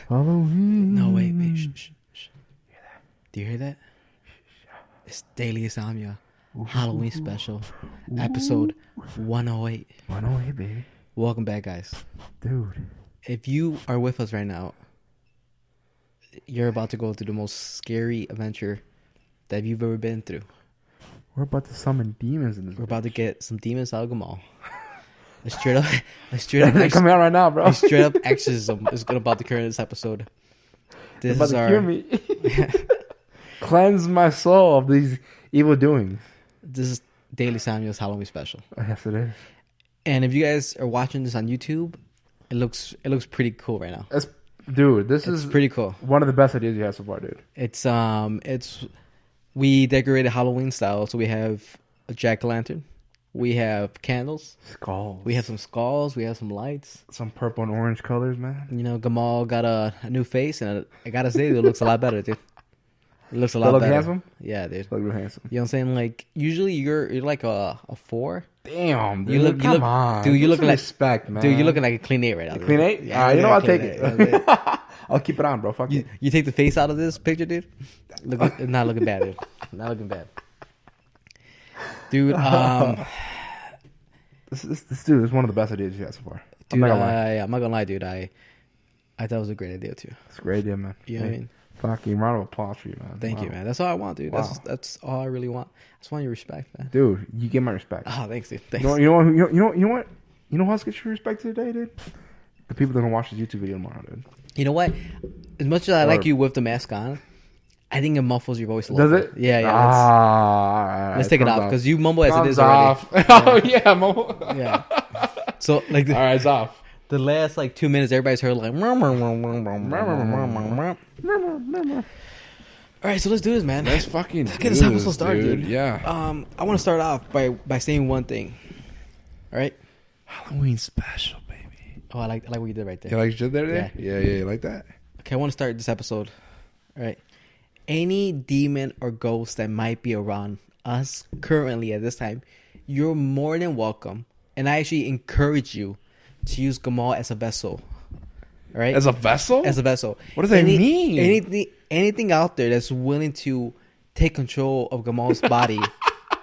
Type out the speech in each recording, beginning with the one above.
Halloween. No, wait. Shh. Do you hear that? It's Daily Insomnia Halloween special, episode 108. 108, baby. Welcome back, guys. Dude. If you are with us right now, you're about to go through the most scary adventure that you've ever been through. We're about to summon demons in this. We're about to get some demons out of GAMMAL'. A straight up They're coming out right now, bro. a straight up exorcism is about to occur in this episode. This about is to our cure me. Cleanse my soul of these evil doings. This is Daily Samuel's Halloween special. Oh, yes, it is. And if you guys are watching this on YouTube, it looks pretty cool right now. This is pretty cool. One of the best ideas you had so far, dude. It's we decorated Halloween style, so we have a jack-o'-lantern, we have candles, Skulls. we have some skulls, we have some lights. Some purple and orange colors, man. You know, GAMMAL' got a new face, and I gotta say, it looks a lot better, dude. It looks a lot look better. Handsome? Yeah, dude. Look handsome. You know what I'm saying? Like, usually you're like a 4. Damn, dude. You look, Come on. dude. You looking like respect, man. Dude, you're looking like a clean 8 right now. A clean 8? Yeah, You know, I'll take 8, it. I'll keep it on, bro. Fuck it. You take the face out of this picture, dude. Not looking bad, dude. Not looking bad, dude. This dude is one of the best ideas you had so far. Dude, I'm not gonna lie. I'm not gonna lie, dude. I thought it was a great idea too. It's a great idea, man. You know what I mean? Fucking round of applause for you, man. Thank you, man. That's all I want, dude. Wow. That's all I really want. I just want your respect, man. Dude, you get my respect. Oh, thanks, dude. Thanks. You know what? You know who else gets your respect today, dude? The people that are gonna watch this YouTube video tomorrow, dude. You know what? As much as I like you with the mask on, I think it muffles your voice a little Does bit. it? Yeah. Let's take it off because you mumble as it is off. already. Oh yeah, mumble. Yeah. So like, all right, it's off. The last like 2 minutes, everybody's heard like. All right, so let's do this, man. Let's fucking get this episode started, dude. Yeah. I want to start off by saying one thing. All right. Halloween special, baby. Oh, I like what you did right there. You like what you did there? Yeah. Yeah. You like that? Okay, I want to start this episode. All right. Any demon or ghost that might be around us currently at this time, you're more than welcome. And I actually encourage you to use GAMMAL' as a vessel. All right? As a vessel? As a vessel. What does that mean? Anything out there that's willing to take control of GAMMAL'S body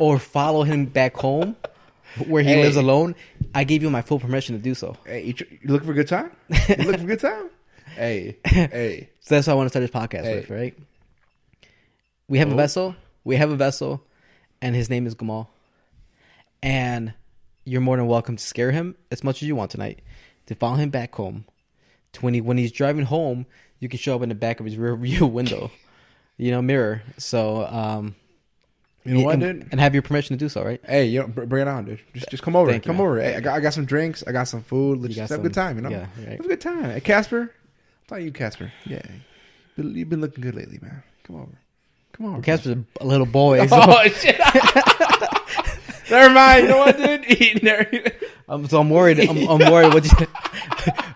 or follow him back home where he lives alone, I give you my full permission to do so. Hey, you looking for a good time? You looking for a good time? Hey. So that's how I want to start this podcast with, right? We have a vessel, and his name is GAMMAL'. And you're more than welcome to scare him as much as you want tonight, to follow him back home. To when he's driving home, you can show up in the back of his rear view window, mirror. So, you know what, dude? And have your permission to do so, right? Hey, bring it on, dude. Just come over. Thank you, come over. Hey, I got some drinks. I got some food. Let's just have a good time, Yeah, right. Have a good time. Hey, Casper. How about you, Casper? Yeah. You've been looking good lately, man. Come over. Well, Casper's a little boy. So. Oh, shit. Never mind. You know what, dude? I'm worried. I'm worried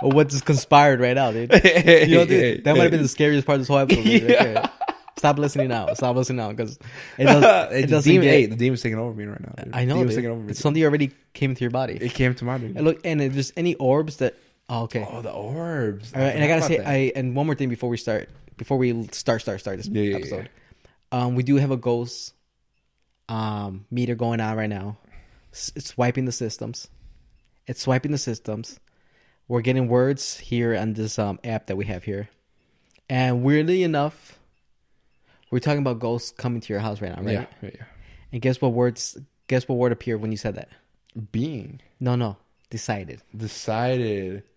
what just conspired right now, dude. Dude, that might have been the scariest part of this whole episode. Dude, right there. Stop listening now, because the demon's taking over me right now. Dude. I know, taking over me. It's something already came into your body. It came to my dude. And look, and if there's any orbs that. Oh, okay. Oh, the orbs. All right, and I gotta say, and one more thing before we start this episode. We do have a ghost meter going on right now. It's swiping the systems. We're getting words here on this app that we have here. And weirdly enough, we're talking about ghosts coming to your house right now, right? Yeah. And guess what word appeared when you said that? Being. No. Decided.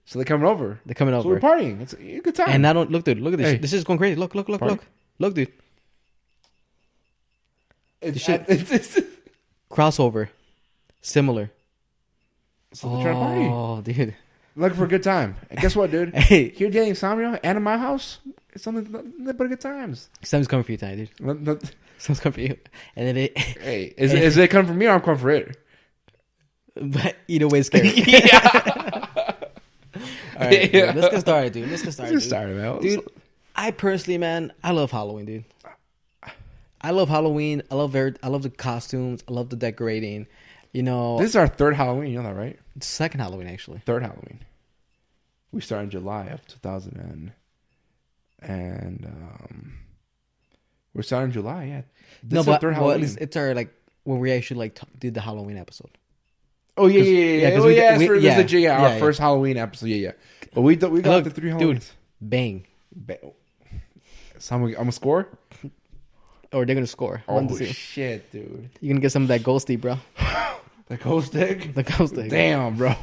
So they're coming over. So we're partying. It's a good time. And I don't look, dude. Look at this. Hey. This is going crazy. Look, dude. It's Crossover. Similar. So they're trying to party. Oh, dude. Looking for a good time. And guess what, dude? Hey. Here, Daily Insomnia, and in my house, it's something but good times. Something's coming for you tonight, dude. Something's coming for you. And then Hey, is it coming for me or I'm coming for it? But either way, it's scary. Yeah. All right, dude, let's get started, dude. Let's get started, man. Dude, I personally, man, I love Halloween, dude. I love Halloween. I love the costumes. I love the decorating. This is our third Halloween. You know that, right? Second Halloween, actually. Third Halloween. We started in July of 2000 and and we're starting July. Yeah, No, is our but third well, at Halloween. least it's our like when we actually like did the Halloween episode. Oh yeah. 'cause Oh we- yeah, we- for yeah, this is our yeah. first Halloween episode. Yeah. But we got Look, the 3 Halloweens. dude, bang, So I'm gonna score. or they're gonna score. Oh 1-2. shit, dude! You're gonna get some of that ghosty, bro. The ghost stick. The ghost thing. Damn, bro.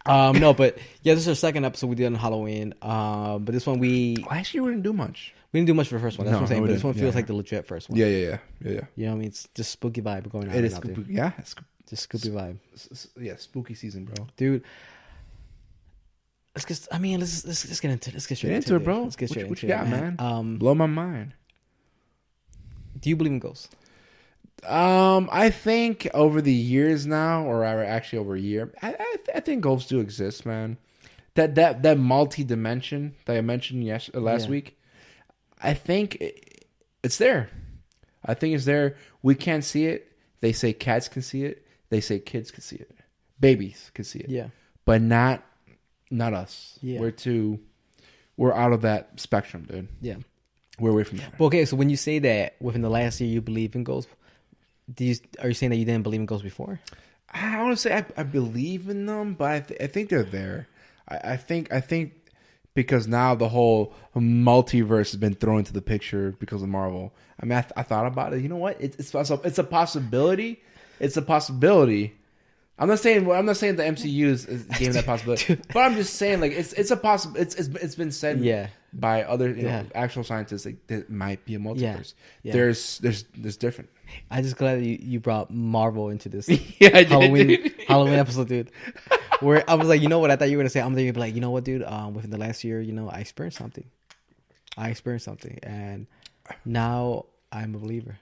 No, but yeah, this is our second episode we did on Halloween. But this one we Last year we didn't do much. didn't do much for the first one. That's No, what I'm saying. we But this didn't. one feels Yeah. like the legit first one. Yeah. You know what I mean? It's just spooky vibe going on. It is right now, spooky. dude. Yeah, Just spooky vibe, yeah, spooky season, bro. dude. Let's get. I mean, let's get into. Let's get straight Get into it, bro. Let's get straight What into you it, got, man? Blow my mind. Do you believe in ghosts? I think over the years now, or actually over a year, I think ghosts do exist, man. That multi-dimension that I mentioned last week, I think it's there. I think it's there. We can't see it. They say cats can see it. They say kids can see it. Babies can see it. Yeah. But not us. Yeah. We're out of that spectrum, dude. Yeah. We're away from that. But okay, so when you say that within the last year you believe in ghosts, are you saying that you didn't believe in ghosts before? I want to say I believe in them, but I think they're there. I think because now the whole multiverse has been thrown into the picture because of Marvel. I mean, I thought about it. You know what? It's a possibility. It's a possibility. I'm not saying the MCU is giving that possibility, but I'm just saying like it's a possible. It's been said by other actual scientists like there might be a multiverse. Yeah. There's different. I just glad that you brought Marvel into this Yeah, Halloween episode, dude. Where I was like, you know what I thought you were gonna say? I'm thinking like, you know what, dude? Within the last year, I experienced something, and now I'm a believer.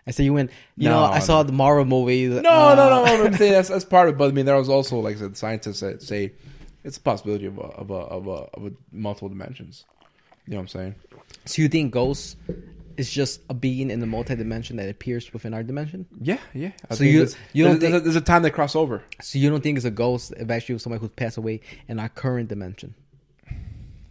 I say you went. I saw the Marvel movies. No. I'm saying that's part of it. But I mean, there was also, like I said, scientists that say it's a possibility of a multiple dimensions. You know what I'm saying? So you think ghosts is just a being in the multi-dimension that appears within our dimension? Yeah. So you don't think there's a time they cross over. So you don't think it's a ghost of actually somebody who's passed away in our current dimension?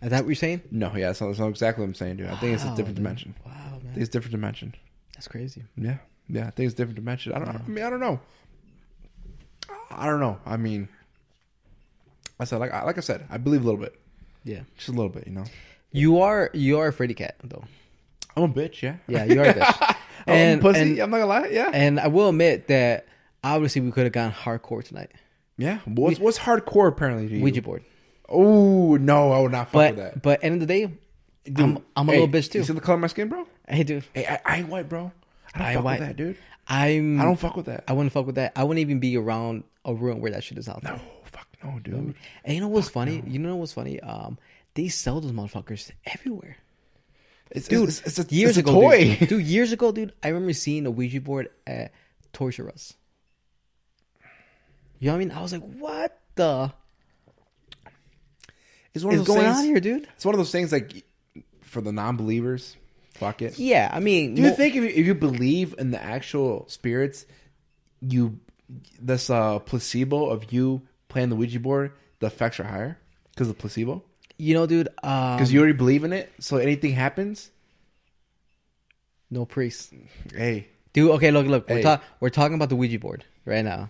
Is that what you're saying? No, yeah, that's not exactly what I'm saying, dude. I think it's a different dimension. Wow, man. I think it's a different dimension. That's crazy. Yeah, I think it's a different dimension. I don't know. I mean, I said like I said, I believe a little bit. Yeah, just a little bit. You are a fraidy cat though. I'm a bitch. Yeah. Yeah, you are a bitch. I'm a pussy. I'm not gonna lie. Yeah. And I will admit that obviously we could have gone hardcore tonight. Yeah. What's hardcore apparently to you? Ouija board. Oh no, I would not fuck with that. But end of the day, dude, I'm a little bitch too. You see the color of my skin, bro? Hey, dude. Hey, I ain't white, bro. I don't fuck with that, dude. I don't fuck with that. I wouldn't fuck with that. I wouldn't even be around a room where that shit is out there. No, fuck no, dude. And you know what's funny? You know what's funny? They sell those motherfuckers everywhere. It's a toy. Dude, years ago, dude, I remember seeing a Ouija board at Toys R Us. You know what I mean? I was like, what the is going on here, dude? It's one of those things like for the non-believers, fuck it. Yeah, I mean, do you think if you believe in the actual spirits, this placebo of you playing the Ouija board, the effects are higher because of placebo? You know, dude, because you already believe in it, so anything happens. No priest. Hey, dude. Okay, look. Hey. We're talking about the Ouija board right now.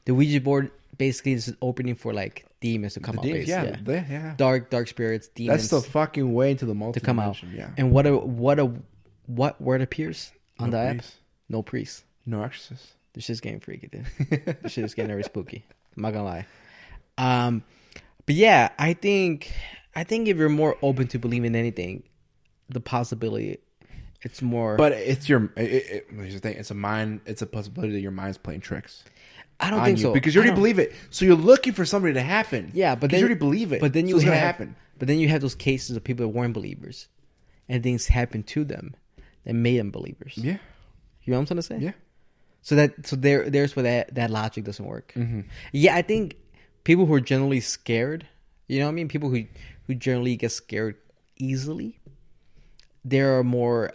The Ouija board basically is an opening for like demons to come out. Yeah. Dark spirits, demons. That's the fucking way into the multi to come out. Yeah. And what word appears on the app? No priest. No exorcist. This shit's getting freaky, dude. This shit is getting very spooky. I'm not gonna lie. But yeah, I think if you're more open to believing in anything, the possibility, it's more. But it's here's the thing. It's a possibility that your mind's playing tricks. I don't think so because you already believe it. So you're looking for something to happen. Yeah, but then you already believe it. But then it's gonna happen. But then you have those cases of people that weren't believers, and things happened to them that made them believers. Yeah, you know what I'm trying to say? Yeah. So there's where that logic doesn't work. Mm-hmm. Yeah, I think people who are generally scared, you know what I mean? People who generally get scared easily, there are more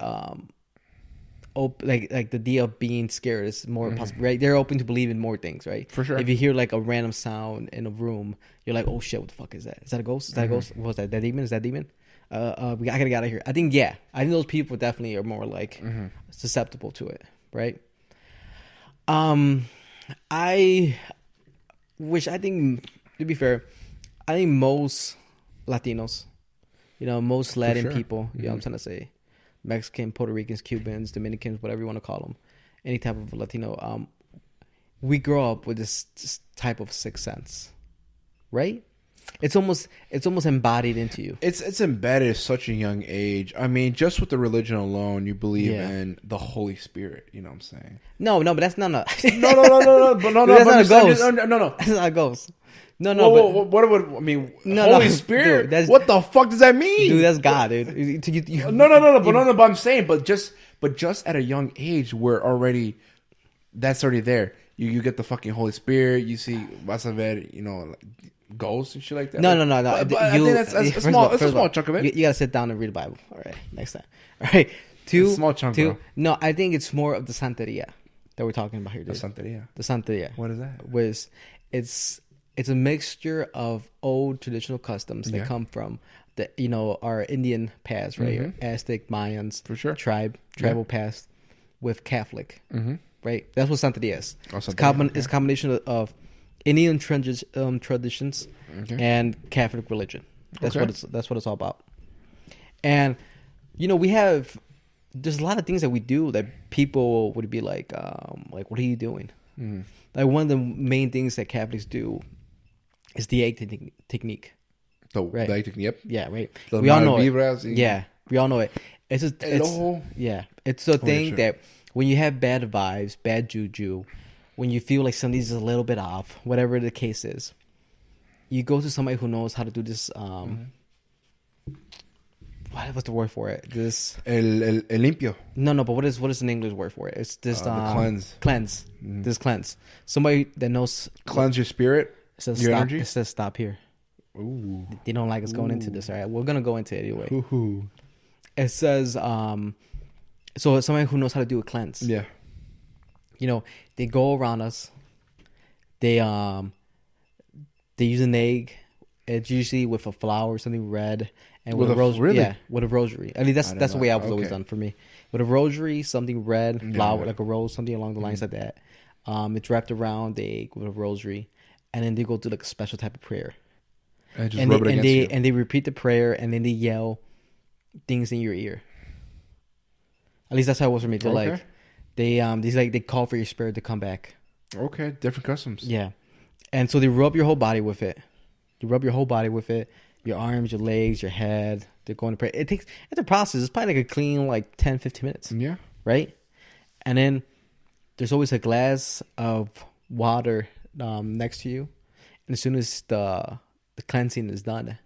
like the idea of being scared is more possible, right? They're open to believe in more things, right? For sure. If you hear like a random sound in a room, you're like, oh shit, what the fuck is that? Is that a ghost? Is that a ghost? What was that? That demon? Is that demon? I gotta get out of here. I think those people definitely are more like susceptible to it, right? I think, to be fair, I think most Latinos, most Latin people, you know what I'm trying to say, Mexican, Puerto Ricans, Cubans, Dominicans, whatever you want to call them, any type of Latino, we grow up with this type of sixth sense, right? It's almost embodied into you. It's embedded at such a young age. I mean, just with the religion alone, you believe in the Holy Spirit. You know what I'm saying? No, but that's not. No. That's not a ghost. No. That's not a ghost. No. What would I mean? Holy Spirit. Dude, what the fuck does that mean? Dude, that's God, dude. No. But I'm saying, but just at a young age, that's already there. You get the fucking Holy Spirit. You see, vas a ver, ghosts and shit like that. No. But I think that's a small chunk of it. You gotta sit down and read the Bible. All right, next time. All right, a small chunk. Bro. No, I think it's more of the santeria that we're talking about here. Dude. The santeria. What is that? It's a mixture of old traditional customs that come from our Indian past, right? Mm-hmm. Aztec, Mayans, for sure, tribal past with Catholic, right? That's what santeria is. It's a combination of Indian traditions and Catholic religion. That's what it's all about. And there's a lot of things that we do that people would be like what are you doing? Like one of the main things that Catholics do is the egg technique. The egg technique. Yep. Yeah. Right. We all know it. Yeah. We all know it. It's a thing that when you have bad vibes, bad juju, when you feel like something's a little bit off, whatever the case is, you go to somebody who knows how to do this. What's the word for it? This el limpio. No. But what is an English word for it? It's this cleanse. Cleanse. This cleanse. Somebody that knows cleanse your spirit. Your energy. It says stop here. Ooh. They don't like us going into this. All right, we're gonna go into it anyway. Ooh. It says so somebody who knows how to do a cleanse. Yeah. They go around us. They use an egg. It's usually with a flower, something red, and with a rosary. Really? Yeah, with a rosary. I mean, that's the way I was always done for me. With a rosary, something red, flower, like a rose, something along the lines like that. It's wrapped around the egg with a rosary, and then they go through like a special type of prayer. And just rub it against you. And they repeat the prayer, and then they yell things in your ear. At least that's how it was for me. They call for your spirit to come back. Okay, different customs. Yeah, and so they rub your whole body with it. Your arms, your legs, your head. They're going to pray. It's a process. It's probably like a clean 10-15 minutes. Yeah. Right? And then there's always a glass of water next to you. And as soon as the cleansing is done,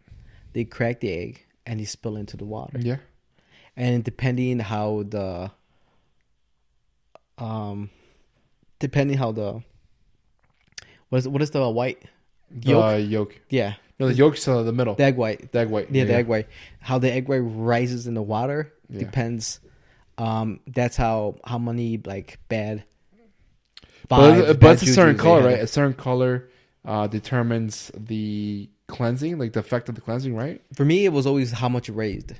they crack the egg and they spill into the water. Yeah. And depending how the what is the white yolk? Yeah. No, the yolk's the middle. The egg white. The egg white. Yeah, the egg white. How the egg white rises in the water depends. That's how many bad vibes, but it's a certain color, right? A certain color determines the cleansing, like the effect of the cleansing, right? For me, it was always how much it raised.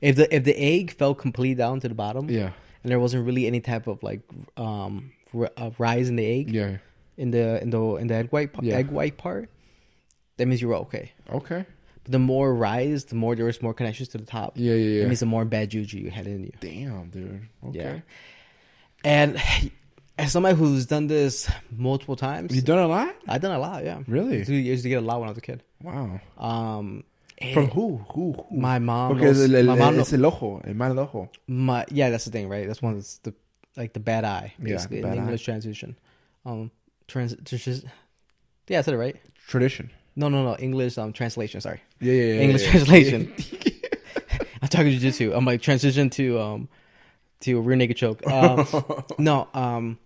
If the egg fell completely down to the bottom, and there wasn't really any type of rise in the egg, in the egg white part, that means you were okay. Okay. But the more rise, the more there was more connections to the top. Yeah. That means the more bad juju you had in you. Damn, dude. Okay. Yeah. And as somebody who's done this multiple times, you done a lot? I've done a lot. Yeah. Really? I used to get a lot when I was a kid. Wow. From who? My mom. Because it's el ojo, el mal ojo. That's the thing, right? That's one of the bad eye, basically, bad in English transition. Yeah, I said it right. Tradition. No. English translation. Sorry. Yeah. English translation. I'm talking jiu-jitsu. I'm like transition to a rear naked choke. No.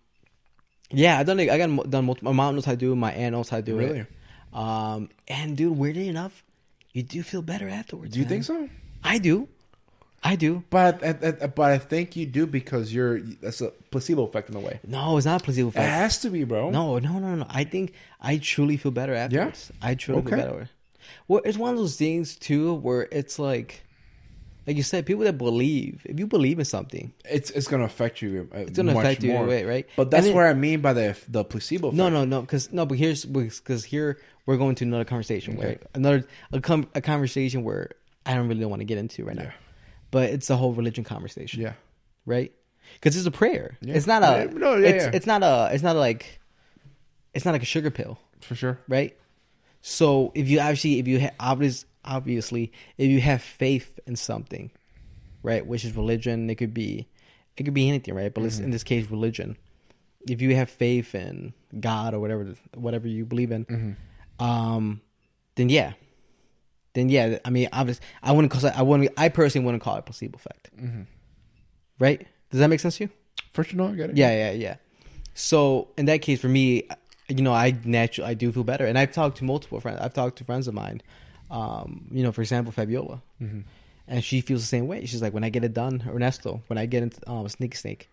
Yeah, I got done multiple. My mom knows how to do it. My aunt knows how to do it. Really? And dude, weirdly enough, you do feel better afterwards. Do you think so? I do. But I think you do because that's a placebo effect in a way. No, it's not a placebo effect. It has to be, bro. No. I think I truly feel better afterwards. Yeah? I truly feel better. Well, it's one of those things too where it's like like you said, people that believe, if you believe in something, it's gonna affect you. it's gonna affect you in a way, right? But that's what I mean by the placebo effect. No, but here we're going to another conversation, Okay. right? A conversation where I don't really want to get into right now, but it's a whole religion conversation, Yeah, right? Because it's a prayer. Yeah. It's not a. No, it's not like a sugar pill, for sure. right? So if you obviously if you have faith in something, right, which is religion, it could be anything, right? But in this case, religion. If you have faith in God or whatever you believe in, then yeah. I mean, obviously, I personally wouldn't call it placebo effect, right? Does that make sense to you? For sure, no, I get it. Yeah. So in that case, for me, I do feel better, and I've talked to multiple friends. I've talked to friends of mine, for example, Fabiola, and she feels the same way. She's like, when I get it done, Ernesto, when I get into snake,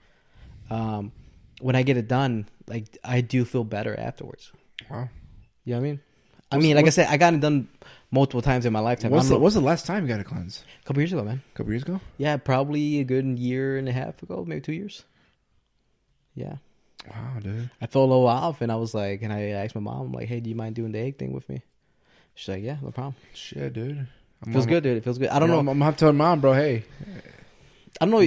when I get it done, like I do feel better afterwards. Wow. You know what I mean? Like I said, I got it done multiple times in my lifetime. What's the last time you got a cleanse? A couple years ago, man. A couple years ago? Yeah, probably a good year and a half ago, maybe 2 years. Yeah. Wow, dude. I felt a little off, and I was like, and I asked my mom, I'm like, hey, do you mind doing the egg thing with me? She's like, yeah, no problem. Shit, dude. Feels good, dude. It feels good. I don't know. I'm gonna have to tell mom, bro. Hey, I don't know.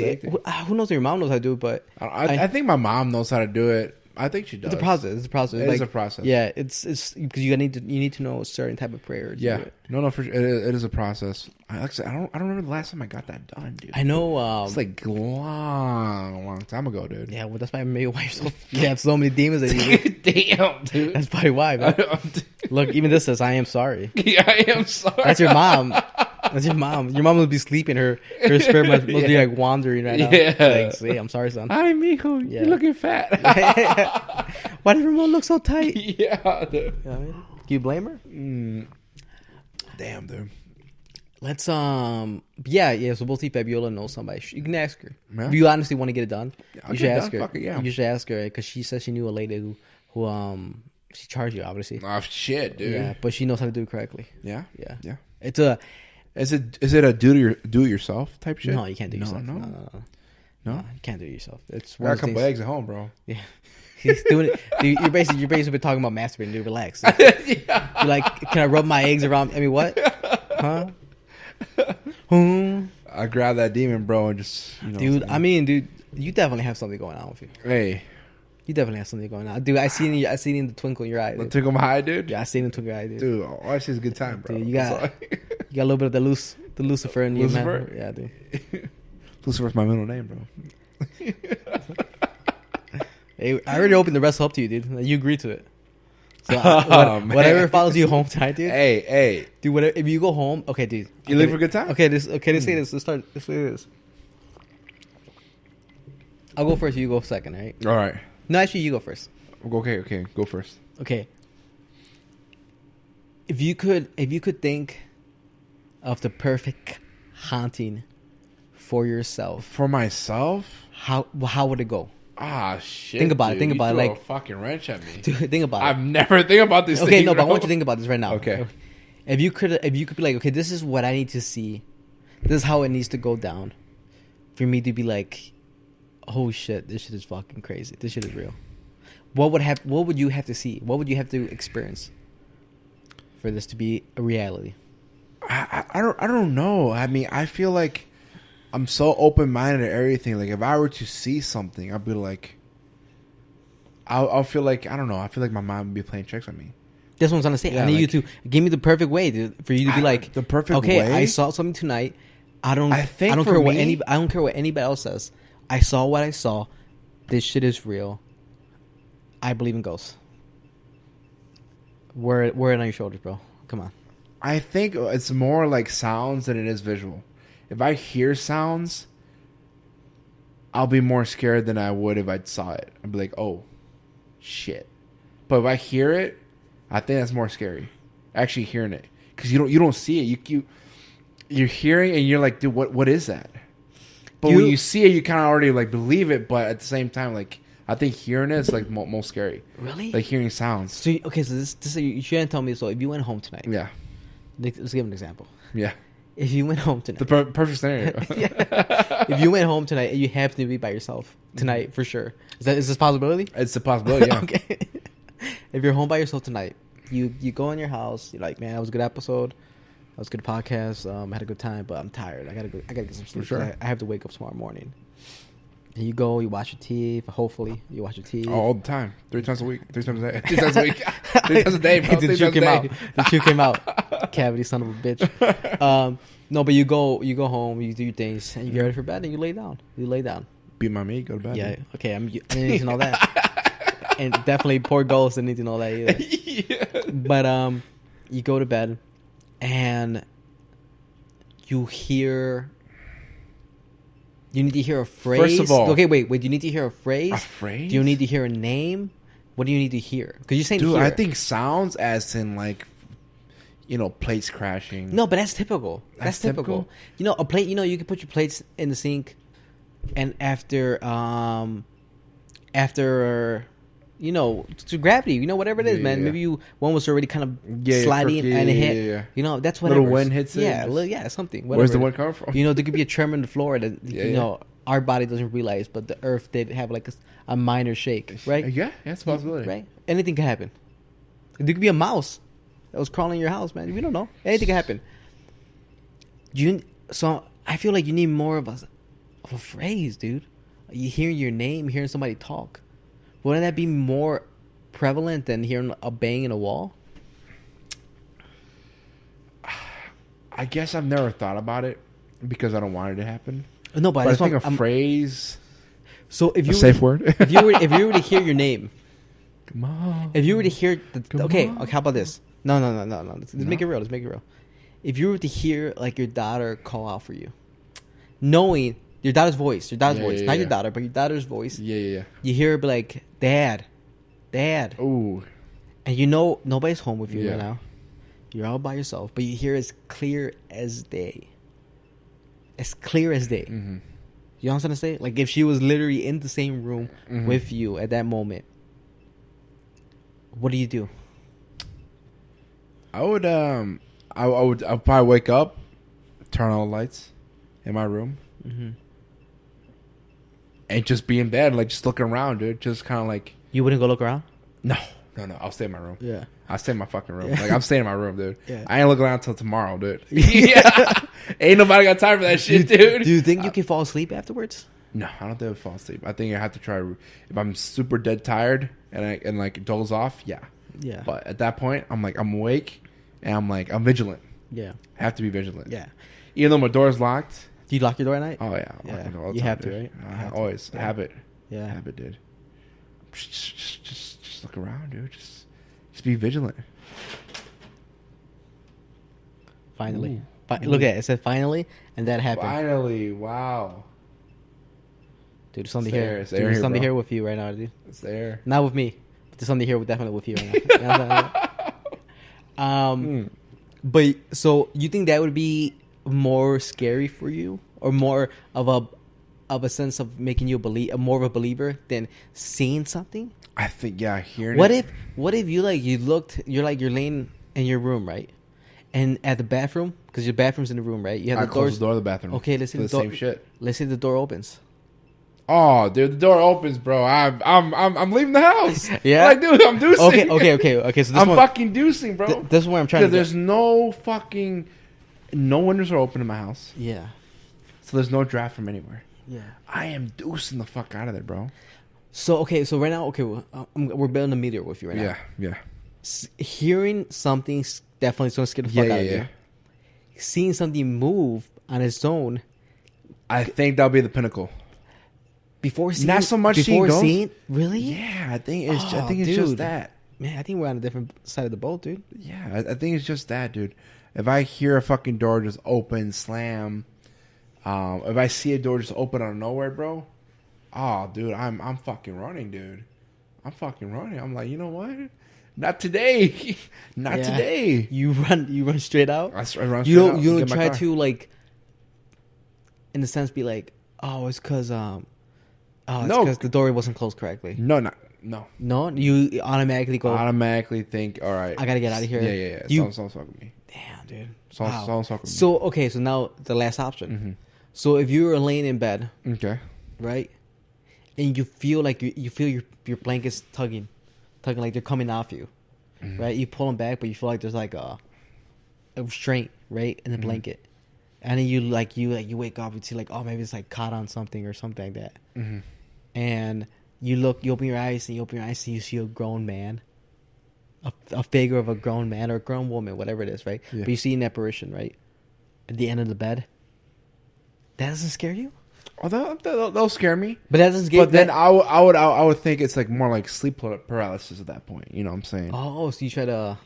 Who knows if your mom knows how to do it, but I think my mom knows how to do it. I think she does. It's a process. It's a process. It is a process. Yeah, it's because you need to know a certain type of prayer. To do it. No, for sure. It is a process. Like I said, I don't remember the last time I got that done, dude. I know. It's like long time ago, dude. Yeah, well, that's maybe why you have so many demons that you. Damn, dude. That's probably why, man. Look, even this says, "I am sorry." Yeah, I am sorry. That's your mom. That's your mom. Your mom would be sleeping. Her spirit must be like wandering right now. Yeah. Like, see, I'm sorry, son. Hi, mijo. You're looking fat. Why does Ramon look so tight? Yeah, dude. You know what I mean? Can you blame her? Damn, dude. Let's yeah. So we'll see if Fabiola knows somebody. You can ask her. Yeah. If you honestly want to get it done, I'll you should get it ask done. her. Fuck it, yeah. You should ask her because she says she knew a lady who she charged you obviously. Oh shit, dude. Yeah, but she knows how to do it correctly. Yeah. Yeah. It's a. Is it a do it yourself type shit? No, you can't do it yourself. No. No, you can't do it yourself. It's I got a couple eggs at home, bro. Yeah. He's doing it. Dude, you're basically talking about masturbating. Dude, relax. Yeah. You're like, can I rub my eggs around? I mean, what? Huh? I grab that demon, bro, and just Dude, I mean, dude, you definitely have something going on with you. Hey, You definitely have something going on, dude. I seen in the twinkle in your eye. the Dude. tickle my eye, dude. Yeah, I seen in the twinkle in your eye, dude. Dude, all I see is a good time, bro. Dude, you got a little bit of the Lucifer in you, Lucifer? man. Yeah, dude. Lucifer's my middle name, bro. Hey, I already opened the wrestle up to you, dude. You agreed to it. So whatever follows you home tonight, dude. Hey, Dude, whatever. If you go home, okay, dude. you look for a good time. Okay, let's say this. Let's say this. I'll go first. You go second, all right? All right. No, actually, you go first. Okay. Go first. Okay. If you could think of the perfect haunting for yourself, For myself? how would it go? Ah, shit. Think about it, dude. think about it, You like- throw a fucking wrench at me. Dude, think about it. I've never think about this. Okay, thing, no, but I bro. want you to think about this right now. Okay. If you could be like, okay, this is what I need to see. This is how it needs to go down. For me to be like, oh shit, this shit is fucking crazy. This shit is real. What would you have to see? What would you have to experience for this to be a reality? I don't know. I mean, I feel like I'm so open minded to everything. Like if I were to see something, I'd be like, I'll feel like I don't know. I feel like my mind would be playing tricks on me. That's what I'm trying to say. Yeah, I need like- you to give me the perfect way for you to be like the perfect okay, way? I saw something tonight. I don't for care what me- I don't care what anybody else says. I saw what I saw. This shit is real. I believe in ghosts. Wear it on your shoulders, bro. Come on. I think it's more like sounds than it is visual. If I hear sounds, I'll be more scared than I would if I saw it. I'd be like, oh, shit. But if I hear it, I think that's more scary. Actually hearing it. Because you don't see it. You're hearing and you're like, dude, what is that? But when you see it, you kind of already like believe it. But at the same time, like, I think hearing it is like most scary. Really? Like hearing sounds. So this you shouldn't tell me. So if you went home tonight, Yeah. let's give an example. Yeah. If you went home tonight, The perfect scenario. yeah. If you went home tonight and you happen to be by yourself tonight, for sure. Is this a possibility? It's a possibility. Yeah. Okay. If you're home by yourself tonight, you go in your house. You're like, man, that was a good episode. That was a good podcast. I had a good time, but I'm tired. I gotta get some sleep. Sure. I have to wake up tomorrow morning. And you go, you watch your TV. Hopefully, you watch your TV. All the time. 3 times a week. 3 times a day. 3 times a week. 3 times a day, bro. The 3 chew times a came day. out. The chew came out. Cavity, son of a bitch. No, but you go home, you do your things, and you get ready for bed, and you lay down. Beat my meat, go to bed. Yeah, okay. I didn't need to know that, and definitely poor Ghost didn't need to know that either. Yeah. But you go to bed, and you hear. You need to hear a phrase. First of all, okay, wait. Do you need to hear a phrase? A phrase? Do you need to hear a name? What do you need to hear? Because you're saying, dude, hear. I think sounds as in like, plates crashing. No, but that's typical. That's typical. typical? A plate. You can put your plates in the sink, and after to gravity, whatever it is, man. Yeah. Maybe one was already kind of Yeah, sliding yeah, and it yeah, hit. yeah. That's whatever. Little wind hits it. Yeah, something. Whatever. Where's the wind coming from? There could be a tremor in the floor that Yeah. our body doesn't realize, but the earth did have like a minor shake, right? Yeah, that's a possibility. Right? Anything can happen. There could be a mouse that was crawling in your house, man. We don't know. Anything can happen. So I feel like you need more of a phrase, dude. You hearing your name, hearing somebody talk. Wouldn't that be more prevalent than hearing a bang in a wall? I guess I've never thought about it because I don't want it to happen. No, but I think a phrase. So if you a safe word. if you were to hear your name, Come on. if you were to hear okay, on. how about this? No. Let's make it real. If you were to hear like your daughter call out for you, knowing your daughter's voice, not your daughter, but your daughter's voice. Yeah. You hear her be like, Dad. Ooh. And nobody's home with you right now. You're all by yourself, but you hear as clear as day. As clear as day. Mm-hmm. You know what I'm trying to say? Like if she was literally in the same room with you at that moment, what do you do? I would I'd probably wake up, turn on the lights in my room, and just be in bed, like just looking around, dude. Just kind of like. You wouldn't go look around? No. I'll stay in my room. Yeah. I'll stay in my fucking room. Like I'm staying in my room, dude. Yeah. I ain't looking around until tomorrow, dude. Yeah. Ain't nobody got time for that shit, dude. Do you think you can fall asleep afterwards? No, I don't think I would fall asleep. I think I have to try. If I'm super dead tired and like doze off, yeah. Yeah. But at that point, I'm awake and I'm vigilant. Yeah. I have to be vigilant. Yeah. Even though my door's locked. Do you lock your door at night? Oh yeah. I lock my door all the You time, have to, dude. right? You I have to. always Yeah. habit. Yeah. Habit, dude. Just look around, dude. Just be vigilant. Finally. Look at it. It said finally, and that happened. Finally, wow. Dude, there's something It's there. here. It's Dude, there there's here, something bro. here with you right now, dude. It's there. Not with me. But there's something here definitely with you right now. You know what I'm saying? But so you think that would be more scary for you, or more of a sense of making you more of a believer than seeing something? I think hearing What it. if you're laying in your room, right? And at the bathroom, because your bathroom's in the room, right? You have I the close doors. the door of the bathroom. Okay, let's see the the door. same shit. Let's say the door opens. Oh, dude, the door opens, bro. I'm leaving the house. Yeah? Like, dude, I'm deucing. Okay. So this I'm one, fucking deucing, bro. this is where I'm trying to. There's no windows are open in my house, Yeah. so there's no draft from anywhere. Yeah. I am deucing the fuck out of there, bro. So right now, we're building a meteor with you right now. Yeah. Hearing something's definitely going to scare the fuck out of you. Seeing something move on its own. I think that'll be the pinnacle. Before seeing, Not so much before seeing seeing, really? Yeah, I think it's Dude. just that. Man, I think we're on a different side of the boat, dude. Yeah, I think it's just that, dude. If I hear a fucking door just open, slam, if I see a door just open out of nowhere, bro, oh, dude, I'm fucking running, dude. I'm fucking running. I'm like, you know what? Not today. Not today. You run straight out. I run straight out. You and don't get my try car. to like, in a sense, be like, oh, it's because the door wasn't closed correctly. No. No, you automatically go. Automatically think, all right, I gotta get out of here. Yeah. You- Someone's fucking me. Damn, dude. Wow. So okay, so now the last option. So if you were laying in bed, okay, right, and you feel like you feel your blankets tugging like they're coming off you, right? You pull them back, but you feel like there's like a restraint, right, in the blanket, and then you wake up and see like, oh, maybe it's like caught on something or something like that, and you open your eyes and you see a grown man, a figure of a grown man or a grown woman, whatever it is, right? Yeah. But you see an apparition, right, at the end of the bed. That doesn't scare you? Oh, they'll scare me. But that doesn't scare. But then I would think it's like more like sleep paralysis at that point. You know what I'm saying? Oh, so you try to.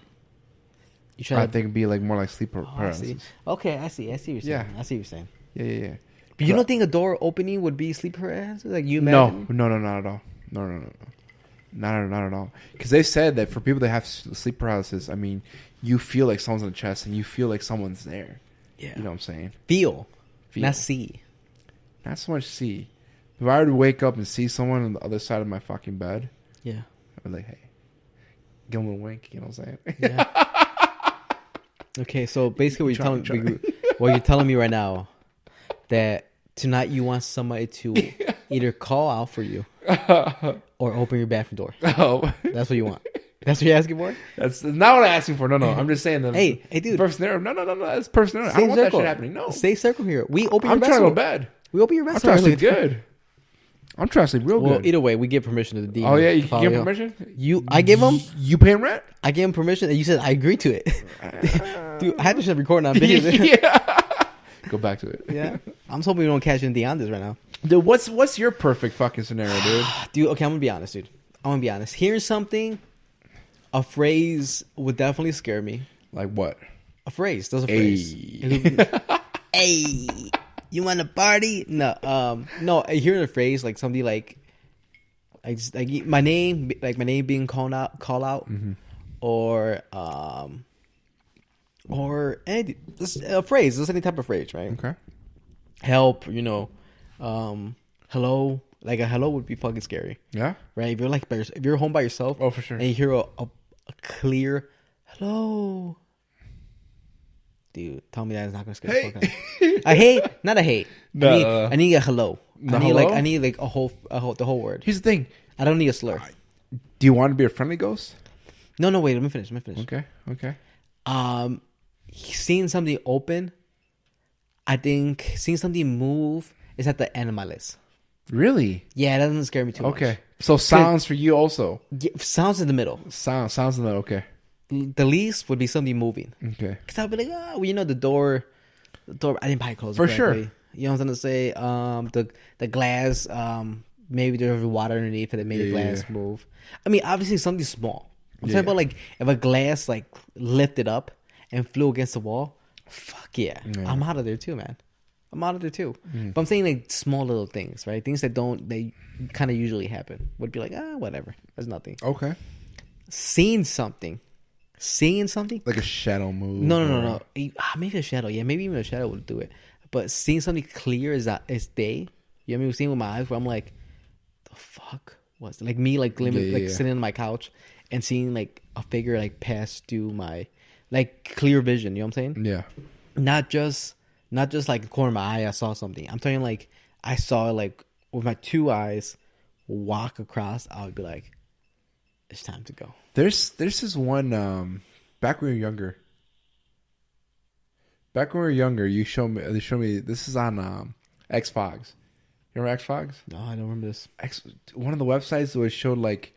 I think it'd be like more like sleep paralysis. Okay, I see what you're saying. Yeah. I see what you're saying. Yeah. But you don't think a door opening would be sleep paralysis? Like you imagine? No, not at all. No. Not at all. Because they said that for people that have sleep paralysis, I mean, you feel like someone's on the chest and you feel like someone's there. Yeah. You know what I'm saying? Feel. Not see. Not so much see. If I were to wake up and see someone on the other side of my fucking bed, yeah, I'd be like, hey, give them a wink. You know what I'm saying? Yeah. Okay, so basically, what you're telling me right now, that tonight you want somebody to either call out for you or open your bathroom door. Oh, that's what you want. That's what you're asking for? That's not what I'm asking for. No. I'm just saying that. Hey, dude. First scenario. No. That's first scenario. I don't want that shit happening. No. Stay circle here. We open your I'm bathroom. trying to go to bed. We open your bathroom. I'm trying to sleep good. I'm trying to sleep real good. Well, either way, we give permission to the demon. Oh, yeah? You give him permission? I give him. You paying rent? I gave him permission, and you said I agree to it. Dude, I had this shit recording on video. Yeah. Go back to it. Yeah. I'm hoping we don't catch anything on this right now. Dude, what's your perfect fucking scenario, dude? Dude, okay, I'm going to be honest, dude. Here's something. A phrase would definitely scare me. Like what? A phrase. There's a phrase. Hey, you want to party? No. Hearing a phrase like something like my name being called out, or a phrase. Just any type of phrase, right? Okay. Help, hello. Like a hello would be fucking scary. Yeah. Right. If you're home by yourself. Oh, for sure. And you hear a clear hello. Dude, tell me that is not gonna scare the fuck out of me. I hate. No. I need a hello. I need like the whole word. Here's the thing. I don't need a slur. Do you want to be a friendly ghost? No, wait, let me finish. Okay. Seeing something open, I think seeing something move is at the end of my list. Really? Yeah, it doesn't scare me too much. Okay. So sounds for you also. Yeah, sounds in the middle. Sounds in the middle. Okay. The least would be something moving. Okay. Because I'd be like, the door. I didn't buy it closed for correctly. Sure. You know what I'm gonna say? The glass. Maybe there's water underneath it that made the glass move. I mean, obviously something small. I'm talking about like if a glass like lifted up and flew against the wall. Fuck yeah. I'm out of there too, man. But I'm saying like small little things, right? Things that they kind of usually happen. Would be like, whatever. There's nothing. Okay. Seeing something. Like a shadow move. No. Maybe a shadow. Yeah, maybe even a shadow would do it. But seeing something clear as day. You know what I mean? Seeing with my eyes where I'm like, the fuck was it? Like me like sitting on my couch and seeing like a figure like pass through my like clear vision. You know what I'm saying? Yeah. Not just like the corner of my eye, I saw something. I'm talking like I saw like with my two eyes walk across. I would be like, it's time to go. There's this one back when we were younger. They showed me this is on X-Fogs. You remember X-Fogs? No, I don't remember this. One of the websites that showed like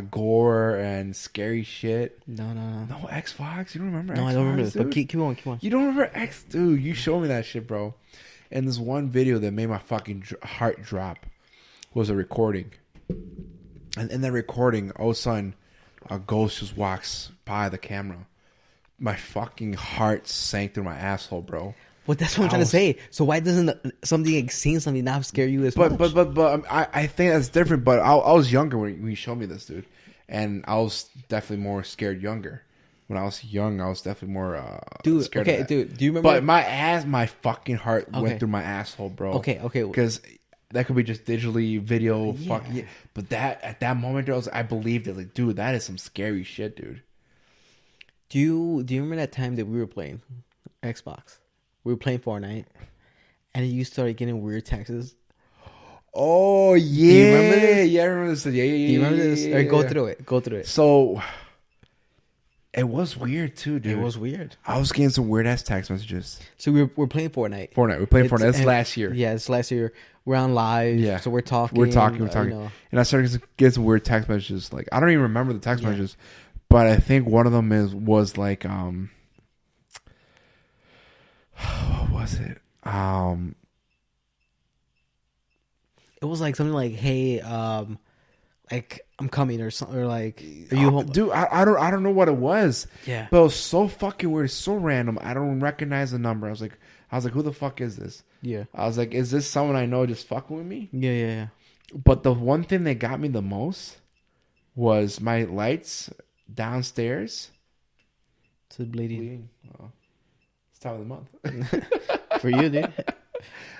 gore and scary shit. No, X-Fogs? You don't remember X-Fogs? No, I don't remember this. Dude? But keep on. You don't remember Dude, you showed me that shit, bro. And this one video that made my fucking heart drop was a recording. And in that recording, all of a sudden, a ghost just walks by the camera. My fucking heart sank through my asshole, bro. Well, that's what I'm trying to say. So why doesn't something like seeing something not scare you as much? But I think that's different. But I was younger when you showed me this, dude, and I was definitely more scared younger. When I was young, I was definitely more scared. Okay, dude, do you remember? But my fucking heart went through my asshole, bro. Okay. Because that could be just digitally video. Yeah. But at that moment, I believed it. Like, dude, that is some scary shit, dude. Do you remember that time that we were playing Xbox? We were playing Fortnite, and you started getting weird texts. Oh yeah, Do you remember this? Yeah, I remember this. Yeah. Do you remember this? Or go through it. Go through it. So it was weird too, dude. It was weird. I was getting some weird ass text messages. So we're playing Fortnite. We're playing Fortnite. It's last year. Yeah, it's last year. We're on live. Yeah. So we're talking. We're talking. You know. And I started getting some weird text messages. Like I don't even remember the text messages, but I think one of them was like what was it? It was like something like, "Hey, like I'm coming," or something, or like, "Are you home?" Dude, I don't know what it was. Yeah, but it was so fucking weird, so random. I don't recognize the number. I was like, who the fuck is this? Yeah, I was like, is this someone I know just fucking with me? Yeah. But the one thing that got me the most was my lights downstairs. It's bleeding. Oh, it's time of the month for you, dude.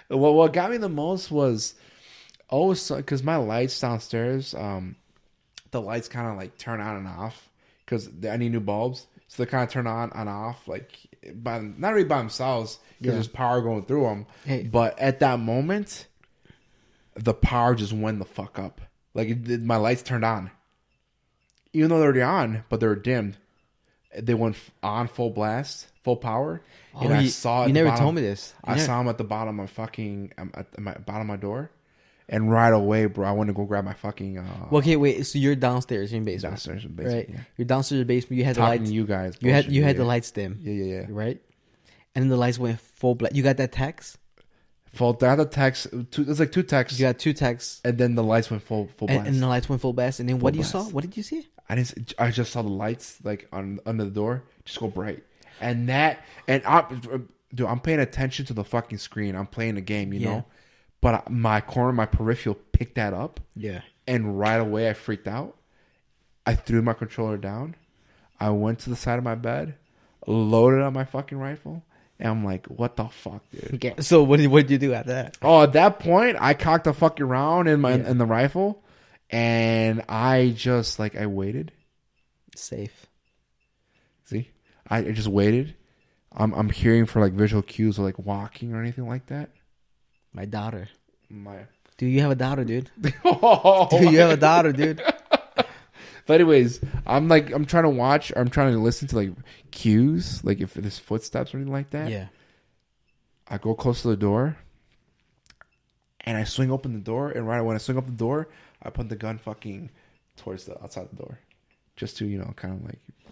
What got me the most was. Oh, because my lights downstairs, the lights kind of like turn on and off because I need new bulbs. So they kind of turn on and off, like not really by themselves because there's power going through them. Hey. But at that moment, the power just went the fuck up. Like my lights turned on, even though they're already on, but they were dimmed. They went on full blast, full power. And I saw. You never told me this. I saw them at the bottom of bottom of my door. And right away, bro, I went to go grab my fucking. Well, okay, wait. So you're downstairs in basement. Downstairs in basement, right? Yeah. You're downstairs in basement. You had the lights. You guys. You had the lights dim. Yeah. Right. And then the lights went full black. You got that text. I got the text. It's like two texts. You got two texts. And then the lights went full blast. And the lights went full blast. And then what you saw? What did you see? I just saw the lights like under the door just go bright. And dude, I'm paying attention to the fucking screen. I'm playing a game, you know. But my peripheral picked that up. Yeah. And right away I freaked out. I threw my controller down. I went to the side of my bed, loaded up my fucking rifle, and I'm like, what the fuck, dude? Okay. So what did you do after that? Oh, at that point, I cocked a fucking round in the rifle, and I just I waited. Safe. See? I just waited. I'm hearing for visual cues of walking or anything like that. My daughter. My Dude, you have a daughter, dude. Dude, you have a daughter, dude. But anyways, I'm trying to watch, or I'm trying to listen to cues, if there's footsteps or anything like that. Yeah. I go close to the door, and I swing open the door, and right when I swing up the door, I put the gun fucking towards the outside the door, just to kind of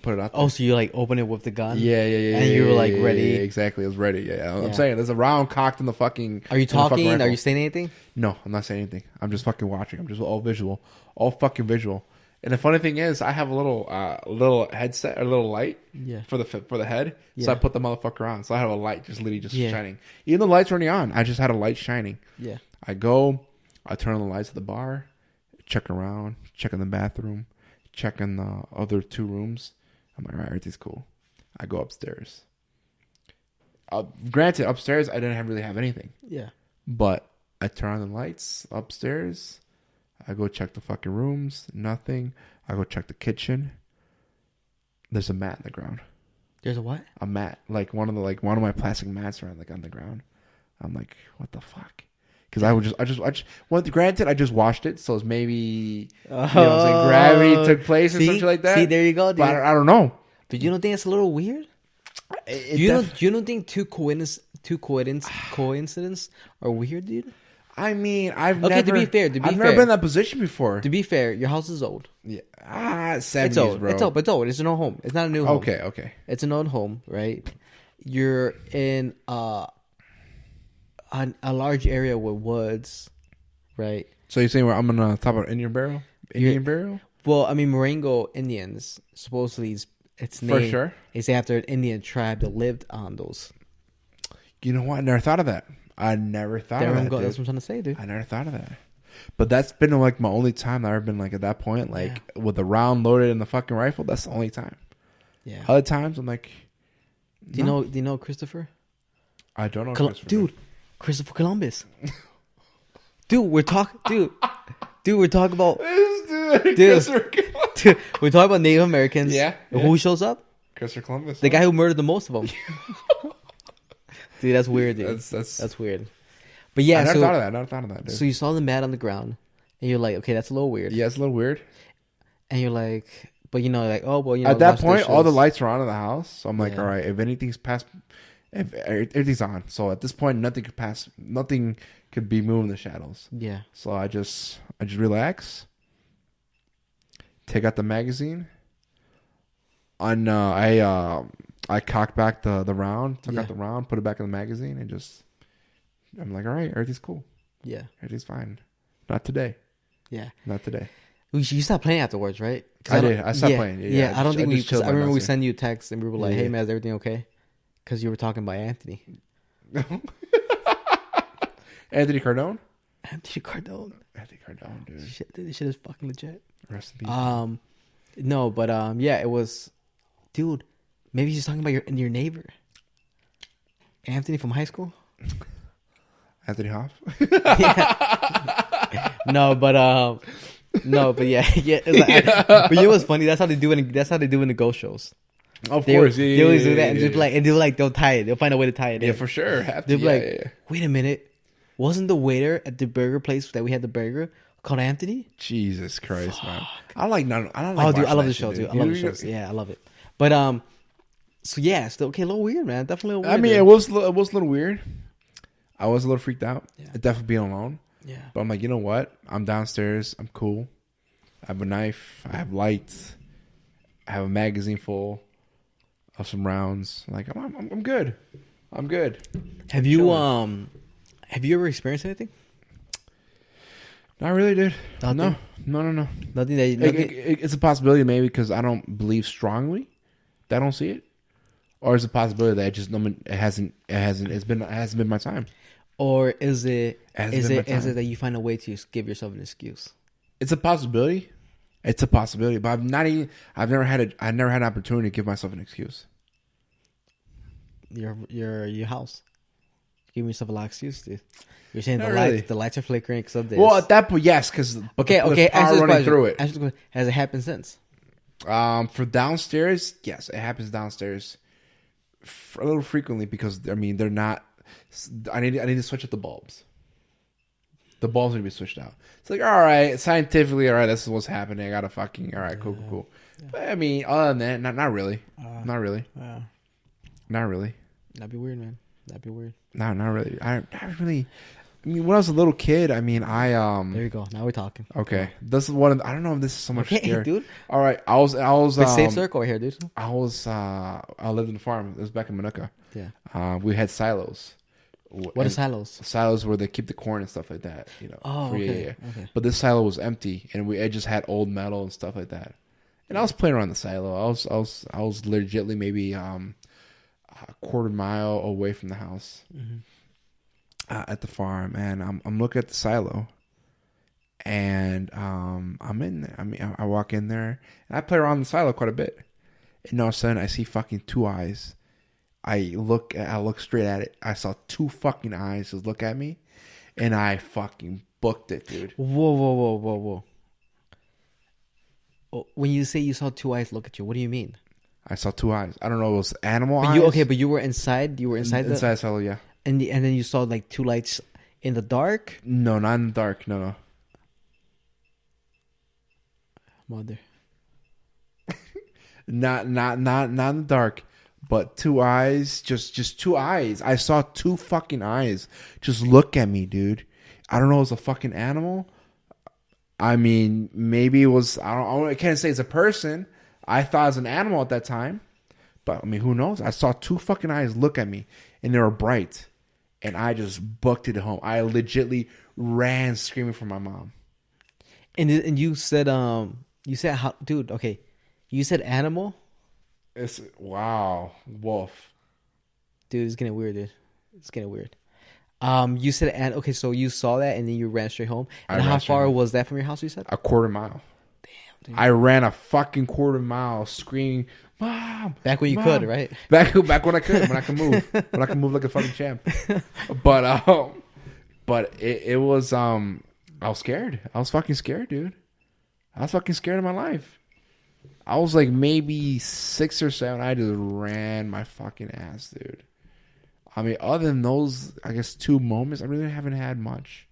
put it out there. Oh, so you open it with the gun? Yeah. And you were ready? Yeah, exactly. I was ready. Yeah. I'm saying there's a round cocked in the fucking. Are you talking? Are you saying anything? No, I'm not saying anything. I'm just fucking watching. I'm just all visual, all fucking visual. And the funny thing is, I have a little headset, or a little light for the head. Yeah. So I put the motherfucker on. So I have a light just shining. Even though the lights were already on, I just had a light shining. Yeah. I turn on the lights at the bar, check around, check in the bathroom, check in the other two rooms. I'm like, all right, everything's cool. I go upstairs. Granted, upstairs I didn't really have anything. Yeah. But I turn on the lights upstairs. I go check the fucking rooms. Nothing. I go check the kitchen. There's a mat in the ground. There's a what? A mat, one of my plastic mats are on the ground. I'm like, what the fuck? Because granted, I just washed it, so it's maybe gravity took place or something like that. See, there you go, dude. But I don't know. But you don't think it's a little weird? You don't think two coincidences are weird, dude? I mean, to be fair, I've never been in that position before. To be fair, your house is old. Yeah, 70s, it's old, bro. It's old. It's old. It's an old home. It's not a new home. Okay. It's an old home, right? You're in a large area with woods, right? So you're saying I'm gonna talk about Indian burial? Well, I mean, Marengo Indians supposedly its name for sure is after an Indian tribe that lived on those. You know what? I never thought of that. I never thought of that. That's what I'm trying to say, dude. I never thought of that. But that's been my only time that I've been at that point, with the round loaded in the fucking rifle. That's the only time. Yeah. Other times I'm like, no. Do you know Christopher? I don't know Christopher. Dude, Christopher Columbus. Dude, we're talking. Dude, we're talking about. Dude, we're talking about Native Americans. Yeah. Who shows up? Christopher Columbus. The guy who murdered the most of them. Dude, that's weird, dude. That's weird. But yeah, I never thought of that. I never thought of that, dude. So you saw the mat on the ground, and you're like, okay, that's a little weird. Yeah, it's a little weird. And you're like, but like, oh, well, at that point, all the lights are on in the house. So I'm like, all right, if anything's past, if everything's on. So at this point, nothing could pass. Nothing could be moving the shadows. Yeah. So I just relax. Take out the magazine. I cocked back the round, took out the round, put it back in the magazine, and just I'm like, all right, everything's cool. Yeah, everything's fine. Not today. Yeah, not today. You stopped playing afterwards, right? I did. I stopped playing. Yeah, I don't think we. I remember we sent you a text and we were like, "Hey man, is everything okay?" Because you were talking about Anthony. Anthony Cardone. Anthony Cardone, dude. Shit, this shit is fucking legit. Rest in peace. No, but yeah, it was, dude. Maybe he's talking about your neighbor, Anthony from high school. Anthony Hoff. No, but yeah. But you know what's funny? That's how they do it. That's how they do it in the ghost shows. Of course, they always do that, and just like, and they'll tie it. They'll find a way to tie it. Yeah, for sure. They'll be like, wait a minute, wasn't the waiter at the burger place that we had the burger called Anthony? Jesus Christ, man! I like none. I don't. Oh, like dude, I love the shit, show, dude. I love the shows. Yeah, I love it. But so yeah, still okay. A little weird, man. Definitely a little weird. I mean, it was a little weird. I was a little freaked out. Yeah. Definitely being alone. Yeah. But I'm like, you know what? I'm downstairs. I'm cool. I have a knife. I have lights. I have a magazine full of some rounds. Like I'm good. I'm good. Have you ever experienced anything? Not really, dude. Nothing? No. Nothing it's a possibility, maybe, because I don't believe strongly that I don't see it, or is it a possibility that it hasn't been my time, or is it that you find a way to give yourself an excuse? It's a possibility. But I've never had an opportunity to give myself an excuse. Your house. Give yourself a lot of excuses, dude. You're saying the lights are flickering because of this. Well, at that point, yes, because okay. Answer running through it. Has it happened since? For downstairs, yes, it happens downstairs a little frequently because they're not. I need to switch up the bulbs. The bulbs need to be switched out. It's like, all right, scientifically, all right, this is what's happening. I gotta fucking, all right, cool. Yeah. But I mean, other than that, not really. Not really. That'd be weird, man. That'd be weird. No, not really. Not really. I mean, when I was a little kid, I mean, There you go. Now we're talking. Okay, this is one. I don't know if this is so much scary, dude. All right, I was. Safe circle right here, dude. I lived in the farm. It was back in Manuka. Yeah. We had silos. What are silos? Silos where they keep the corn and stuff like that. You know. Oh, okay. Yeah. Okay. But this silo was empty, and it just had old metal and stuff like that. And I was playing around the silo. I was legitimately maybe a quarter mile away from the house. Mm-hmm. At the farm, and I'm looking at the silo, and I'm in there. I mean, I walk in there, and I play around the silo quite a bit, and all of a sudden I see fucking two eyes. I look straight at it. I saw two fucking eyes just look at me, and I fucking booked it, dude. Whoa. When you say you saw two eyes look at you, what do you mean? I saw two eyes. I don't know. It was animal eyes. But you were inside. You were inside the silo, yeah. And then you saw like two lights in the dark? No, not in the dark. No. Mother. not in the dark, but two eyes, just two eyes. I saw two fucking eyes just look at me, dude. I don't know, it was a fucking animal. I mean, maybe it was, I can't say it's a person. I thought it was an animal at that time. But I mean, who knows? I saw two fucking eyes look at me, and they were bright. And I just booked it home. I legitly ran screaming for my mom. And you said how, dude? Okay, you said animal. It's wow, wolf. Dude, it's getting weird, dude. It's getting weird. You said okay, so you saw that and then you ran straight home. And how far was that from your house? You said a quarter mile. Damn, dude. I ran a fucking quarter mile screaming, "Mom!" Back when you could, right? Back when I could, when I could move, when I could move like a fucking champ. But it was I was scared. I was fucking scared, dude. I was fucking scared of my life. I was like maybe 6 or 7. I just ran my fucking ass, dude. I mean, other than those, I guess 2 moments, I really haven't had much.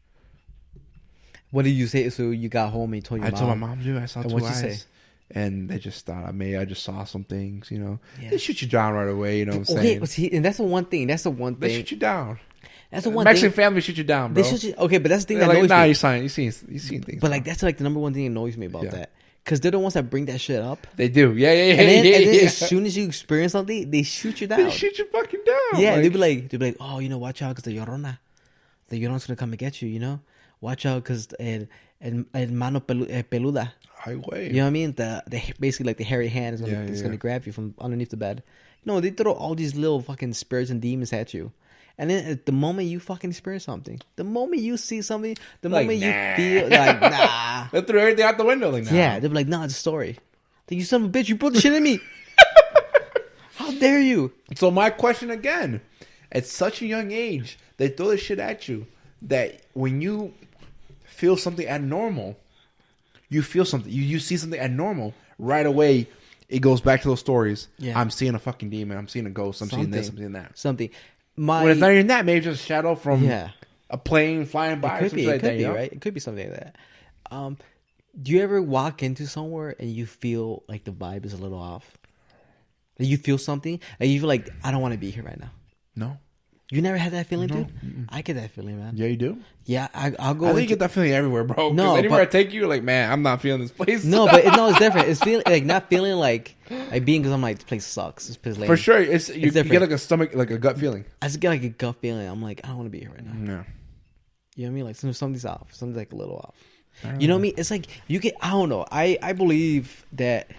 What did you say? So you got home and you told your mom? I told my mom, dude, I saw And 2 what'd you eyes. say? And they just thought I just saw some things, you know. Yeah. They shoot you down right away, you know what I'm saying? Okay, and that's the one thing. That's the one thing. They shoot you down. That's the one Mexican thing. family shoot you down, bro. They shoot you, okay, but that's the thing They're that like, annoys nah, me. you seen things. But bro. like that's like the number one thing that annoys me about that. Because they're the ones that bring that shit up. They do. Yeah. And then as soon as you experience something, they shoot you down. They shoot you fucking down. Yeah, they'll be like, oh, you know, watch out because the Llorona's gonna come and get you. You know, watch out because el mano peluda. Highway. You know what I mean? The basically like the hairy hand is gonna grab you from underneath the bed. No, they throw all these little fucking spirits and demons at you. And then at the moment you fucking experience something, the moment you see something, the like, moment nah. you feel like, nah. They threw everything out the window. Like, nah. Yeah, they'll be like, nah, it's a story. Like, you son of a bitch, you put the shit in me. How dare you? So my question again, at such a young age, they throw this shit at you that when you feel something abnormal, you feel something, you see something abnormal, right away, it goes back to those stories. Yeah. I'm seeing a fucking demon. I'm seeing a ghost. I'm seeing this. I'm seeing that. Something. When it's not even that, maybe just a shadow from a plane flying by. It could be, that, right? It could be something like that. Do you ever walk into somewhere and you feel like the vibe is a little off? Like you feel something and you feel like, I don't want to be here right now. No. You never had that feeling, No. dude? Mm-mm. I get that feeling, man. Yeah, you do? Yeah, I'll go. I think you get that feeling everywhere, bro. No, anywhere I take you, like, man, I'm not feeling this place. No, but it's different. It's feeling like not feeling like being because I'm like, this place sucks. This place lame. For sure, you different. get like a stomach, like a gut feeling. I just get like a gut feeling. I'm like, I don't want to be here right now. No. You know what I mean? Like something's off. Something's like a little off. You know what I mean? It's like you get. I don't know. I believe that.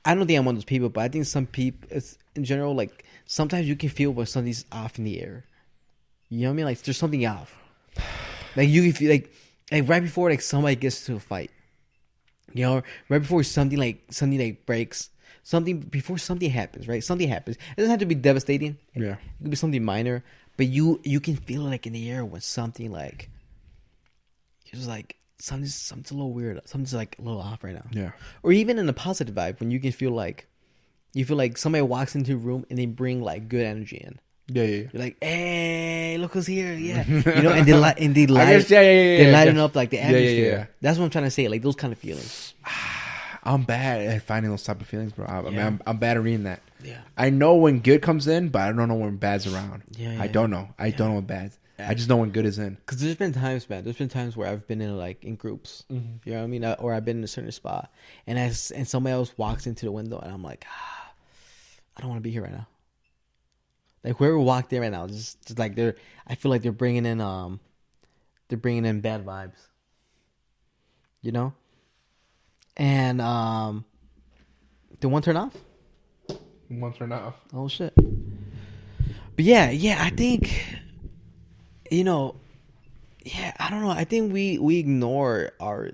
I don't think I'm one of those people, but I think some people, it's in general, like sometimes you can feel when something's off in the air. You know what I mean? Like there's something off. Like you can feel like right before like somebody gets to a fight. You know, right before something like breaks. Something before something happens, right? Something happens. It doesn't have to be devastating. Yeah. It could be something minor, but you can feel it like in the air when something like it's like something's a little weird. Something's like a little off right now. Yeah. Or even in a positive vibe when you can feel like somebody walks into a room and they bring like good energy in. Yeah. You're like, hey, look who's here. Yeah. You know, and they light They're lighting up like the atmosphere. Yeah. That's what I'm trying to say. Like those kind of feelings. I'm bad at finding those type of feelings, bro. I mean, I'm bad at reading that. Yeah. I know when good comes in, but I don't know when bad's around. Yeah. I don't know. I don't know when bad's. I just know when good is in. Because there's been times, man. There's been times where I've been in groups. Mm-hmm. You know what I mean? Or I've been in a certain spot, and somebody else walks into the window, and I'm like, I don't want to be here right now. Like whoever walked in right now, just like I feel like they're bringing in bad vibes. You know? And did one turn off? One turn off. Oh shit! But yeah, I think, you know, I don't know. I think we ignore our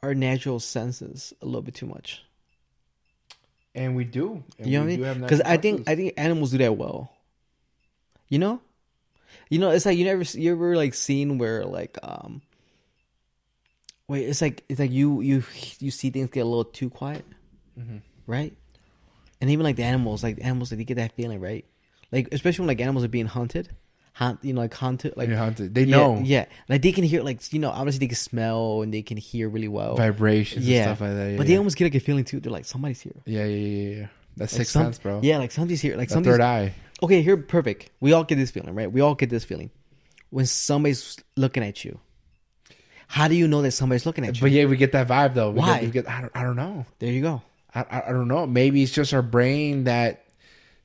natural senses a little bit too much. And we do. And you know what I mean? Because I think animals do that well. You know, it's like you ever like seen where like wait, it's like you see things get a little too quiet, right? And even like the animals, like they get that feeling, right? Like especially when like animals are being hunted, like hunted, like hunted. They know, like they can hear, like obviously they can smell and they can hear really well vibrations, and stuff like that. But they almost get like a feeling too. They're like somebody's here. Yeah. That's like sixth sense, bro. Yeah, like somebody's here. Like the third eye. Okay, here, perfect. We all get this feeling, right? We all get this feeling when somebody's looking at you. How do you know that somebody's looking at you? But yeah, we get that vibe though. Why? I don't know. There you go. I don't know. Maybe it's just our brain that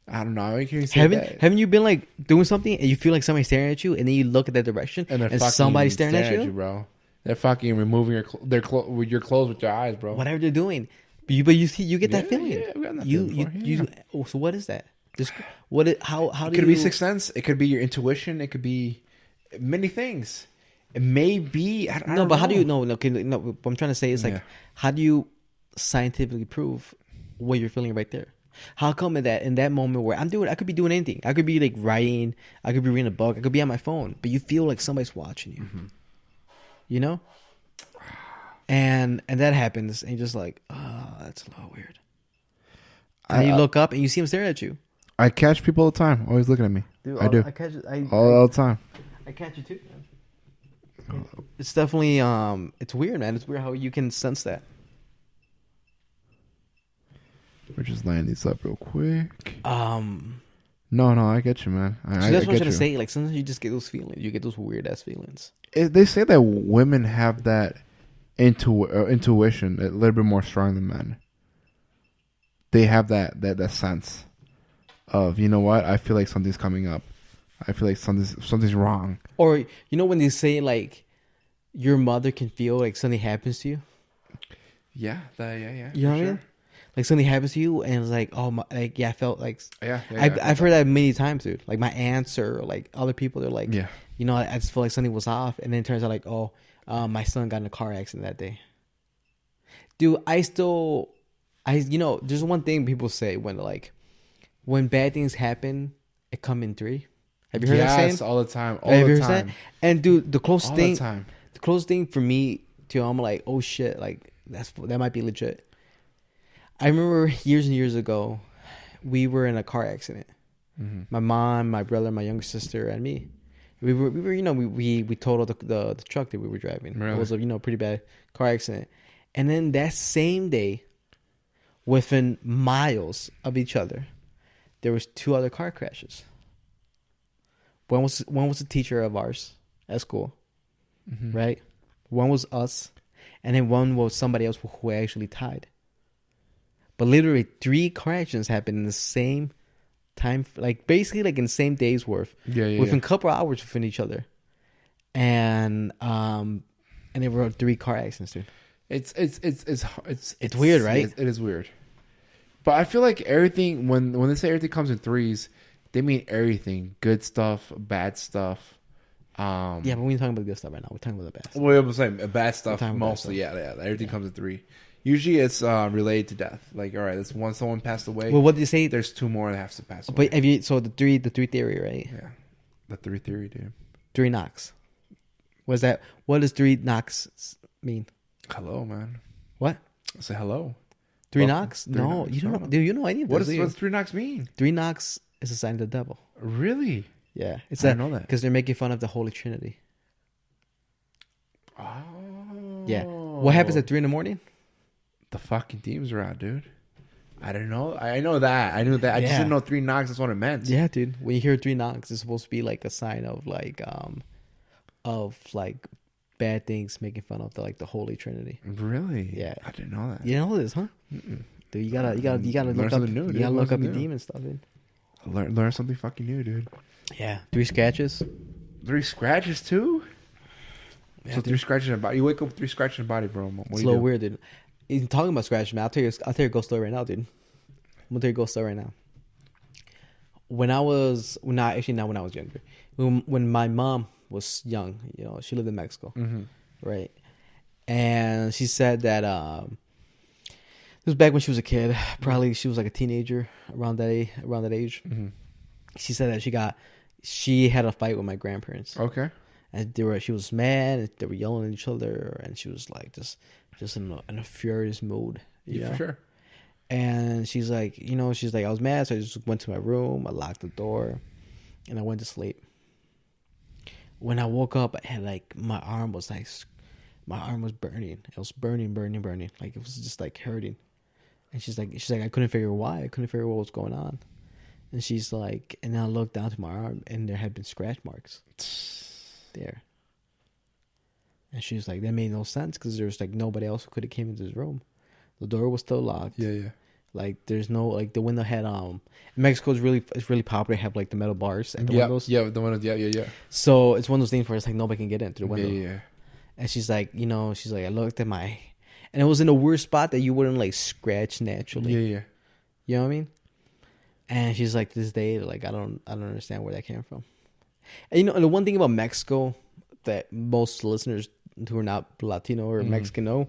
I don't know. Haven't you been like doing something and you feel like somebody's staring at you, and then you look at that direction and somebody's staring at you, bro? They're fucking removing your clothes with your eyes, bro. Whatever they're doing, but you get that feeling. Yeah, we got that feeling before, so what is that? How it could be sixth sense. It could be your intuition. It could be many things. It may be. I don't know. How do you know? No, what I'm trying to say is like, how do you scientifically prove what you're feeling right there? How come in that moment where I could be doing anything. I could be like writing. I could be reading a book. I could be on my phone. But you feel like somebody's watching you. Mm-hmm. You know? And that happens, and you're just like, oh, that's a little weird. And you look up and you see him staring at you. I catch people all the time, always looking at me. Dude, I do. I catch it all the time. I catch it too. Man. It's definitely it's weird, man. It's weird how you can sense that. We're just laying these up real quick. No, I get you, man. So that's what I was gonna say. Like sometimes you just get those feelings. You get those weird ass feelings. They say that women have that intuition a little bit more strong than men. They have that sense of, you know what? I feel like something's coming up. I feel like something's wrong. Or you know when they say like your mother can feel like something happens to you. Yeah. You know what I mean? Like something happens to you, and it's like, oh my, like I felt like I've heard that many times, dude. Like my aunts or like other people, they're like, you know, I just feel like something was off, and then it turns out like, oh, my son got in a car accident that day. Dude, you know, there's one thing people say when bad things happen, it come in three. Have you heard that saying? Yes, all the time. And dude, the closest thing for me to, I'm like, oh shit, like that might be legit. I remember years and years ago, we were in a car accident. Mm-hmm. My mom, my brother, my younger sister, and me. We were, you know, we totaled the truck that we were driving. Really? It was a, you know, pretty bad car accident. And then that same day, within miles of each other, there was 2 other car crashes. One was a teacher of ours at school, right? One was us, and then one was somebody else who actually died. But literally 3 car accidents happened in the same time, like basically like in the same day's worth. Within a couple of hours within each other. And there were 3 car accidents, dude. It's weird, right? It is weird. But I feel like everything, when they say everything comes in threes, they mean everything. Good stuff, bad stuff. Yeah, but we're talking about the good stuff right now. We're talking about the bad stuff. Well, I'm saying bad stuff mostly. Yeah. Everything comes in 3. Usually it's related to death. Like, all right, that's once someone passed away. Well, what do you say? There's 2 more that have to pass away. But have you, so the three theory, right? Yeah, the 3 theory, dude. 3 knocks. What does 3 knocks mean? Hello, man. What? I say hello. 3 knocks? No, you don't know. Dude, you know any of this. What does 3 knocks mean? 3 knocks is a sign of the devil. Really? Yeah, I didn't know that because they're making fun of the Holy Trinity. Oh. Yeah. What happens at 3 in the morning? The fucking demons are out, dude. I don't know. I know that. I knew that. I just didn't know 3 knocks. That's what it meant. Yeah, dude. When you hear 3 knocks, it's supposed to be like a sign of bad things, making fun of the Holy Trinity. Really? Yeah. I didn't know that. You know this, huh? Mm-mm. Dude, you gotta look up. New, you gotta look up your demon stuff, dude. Learn something fucking new, dude. Yeah. 3 scratches. 3 scratches too. Yeah, so 3 scratches in your body. You wake up with 3 scratches in your body, bro. It's a little weird, dude. Even talking about scratches, man, I'll tell you a ghost story right now, dude. I'm gonna tell you a ghost story right now. When I was younger, when my mom was young, you know, she lived in Mexico, right? And she said that this was back when she was a kid. Probably she was like a teenager around that age. Mm-hmm. She said that she had a fight with my grandparents. Okay. And she was mad. And they were yelling at each other, and she was like just in a furious mood. Yeah, for sure. And she's like, I was mad, so I just went to my room. I locked the door, and I went to sleep. When I woke up, I had my arm was burning. It was burning. Like it was just like hurting. And she's like, I couldn't figure why. I couldn't figure what was going on. And she's like, and then I looked down to my arm, and there had been scratch marks there. And she was like, that made no sense because there's nobody else who could have came into this room. The door was still locked. Yeah. Like there's no the window had in Mexico it's really popular to have the metal bars at the windows. Yeah, the windows. Yeah. So it's one of those things where it's nobody can get in through the window. Yeah. And she's like, I looked at and it was in a weird spot that you wouldn't scratch naturally. Yeah. You know what I mean? And she's like, this day, I don't understand where that came from. And the one thing about Mexico that most listeners who are not Latino or Mexican know,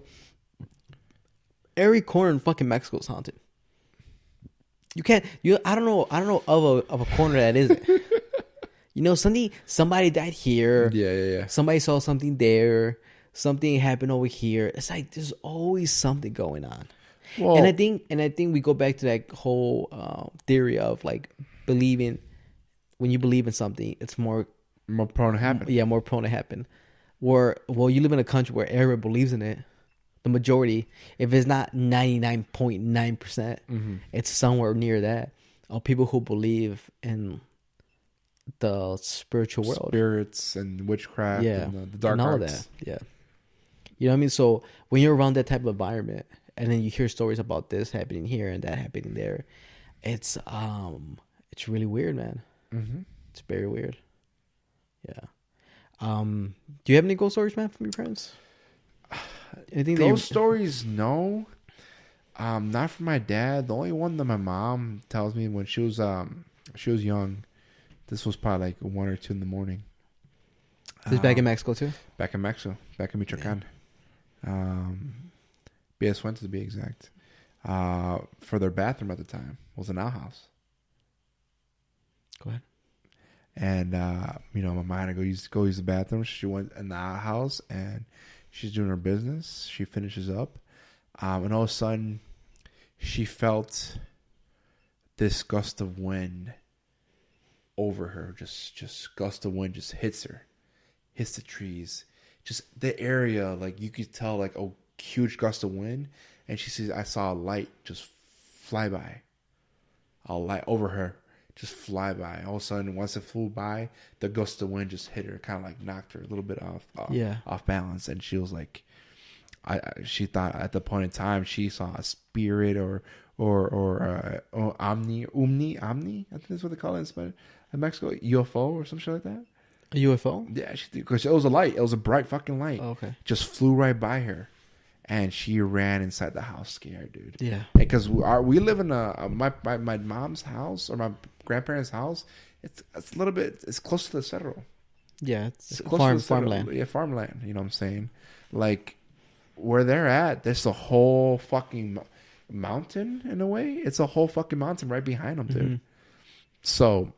every corner in fucking Mexico is haunted. I don't know of a corner that isn't. Somebody died here. Yeah. Somebody saw something there. something happened over here. It's like there's always something going on. Well, And I think we go back to that whole theory of like believing. When you believe in something, it's more prone to happen. Yeah, more prone to happen. Well, you live in a country where everyone believes in it. The majority, if it's not 99.9%, it's somewhere near that. Of people who believe in the spiritual world, spirits and witchcraft, and the dark and all arts. of that. Yeah, you know what I mean. So when you're around that type of environment, and then you hear stories about this happening here and that happening there, it's really weird, man. It's very weird. Yeah. Do you have any ghost stories, man, from your parents? Anything? Ghost stories? No. Not from my dad. The only one that my mom tells me when she was young. This was probably like 1 or 2 in the morning. This back in Mexico too. Back in Mexico, back in Michoacan. BS Fuentes to be exact. For their bathroom at the time was an outhouse. Go ahead. And my mom had to go use the bathroom. She went in the outhouse and she's doing her business. She finishes up, and all of a sudden, she felt this gust of wind over her. Just gust of wind just hits her, hits the trees, just the area. Like you could tell, like a huge gust of wind. And she says, "I saw a light just fly by, a light over her." Just fly by. All of a sudden, once it flew by, the gust of wind just hit her, kind of like knocked her a little bit off balance. And she was like, she thought at the point in time she saw a spirit or omni. I think that's what they call it in Spanish, in Mexico, UFO or some shit like that. A UFO? Yeah, because it was a light. It was a bright fucking light. Oh, okay. Just flew right by her. And she ran inside the house scared, dude. Yeah. Because we live in my mom's house or my grandparents' house. It's a little bit. It's close to the Cerro. Yeah, it's close farmland. Yeah, farmland. You know what I'm saying? Like where they're at, there's a whole fucking mountain in a way. It's a whole fucking mountain right behind them, dude. So,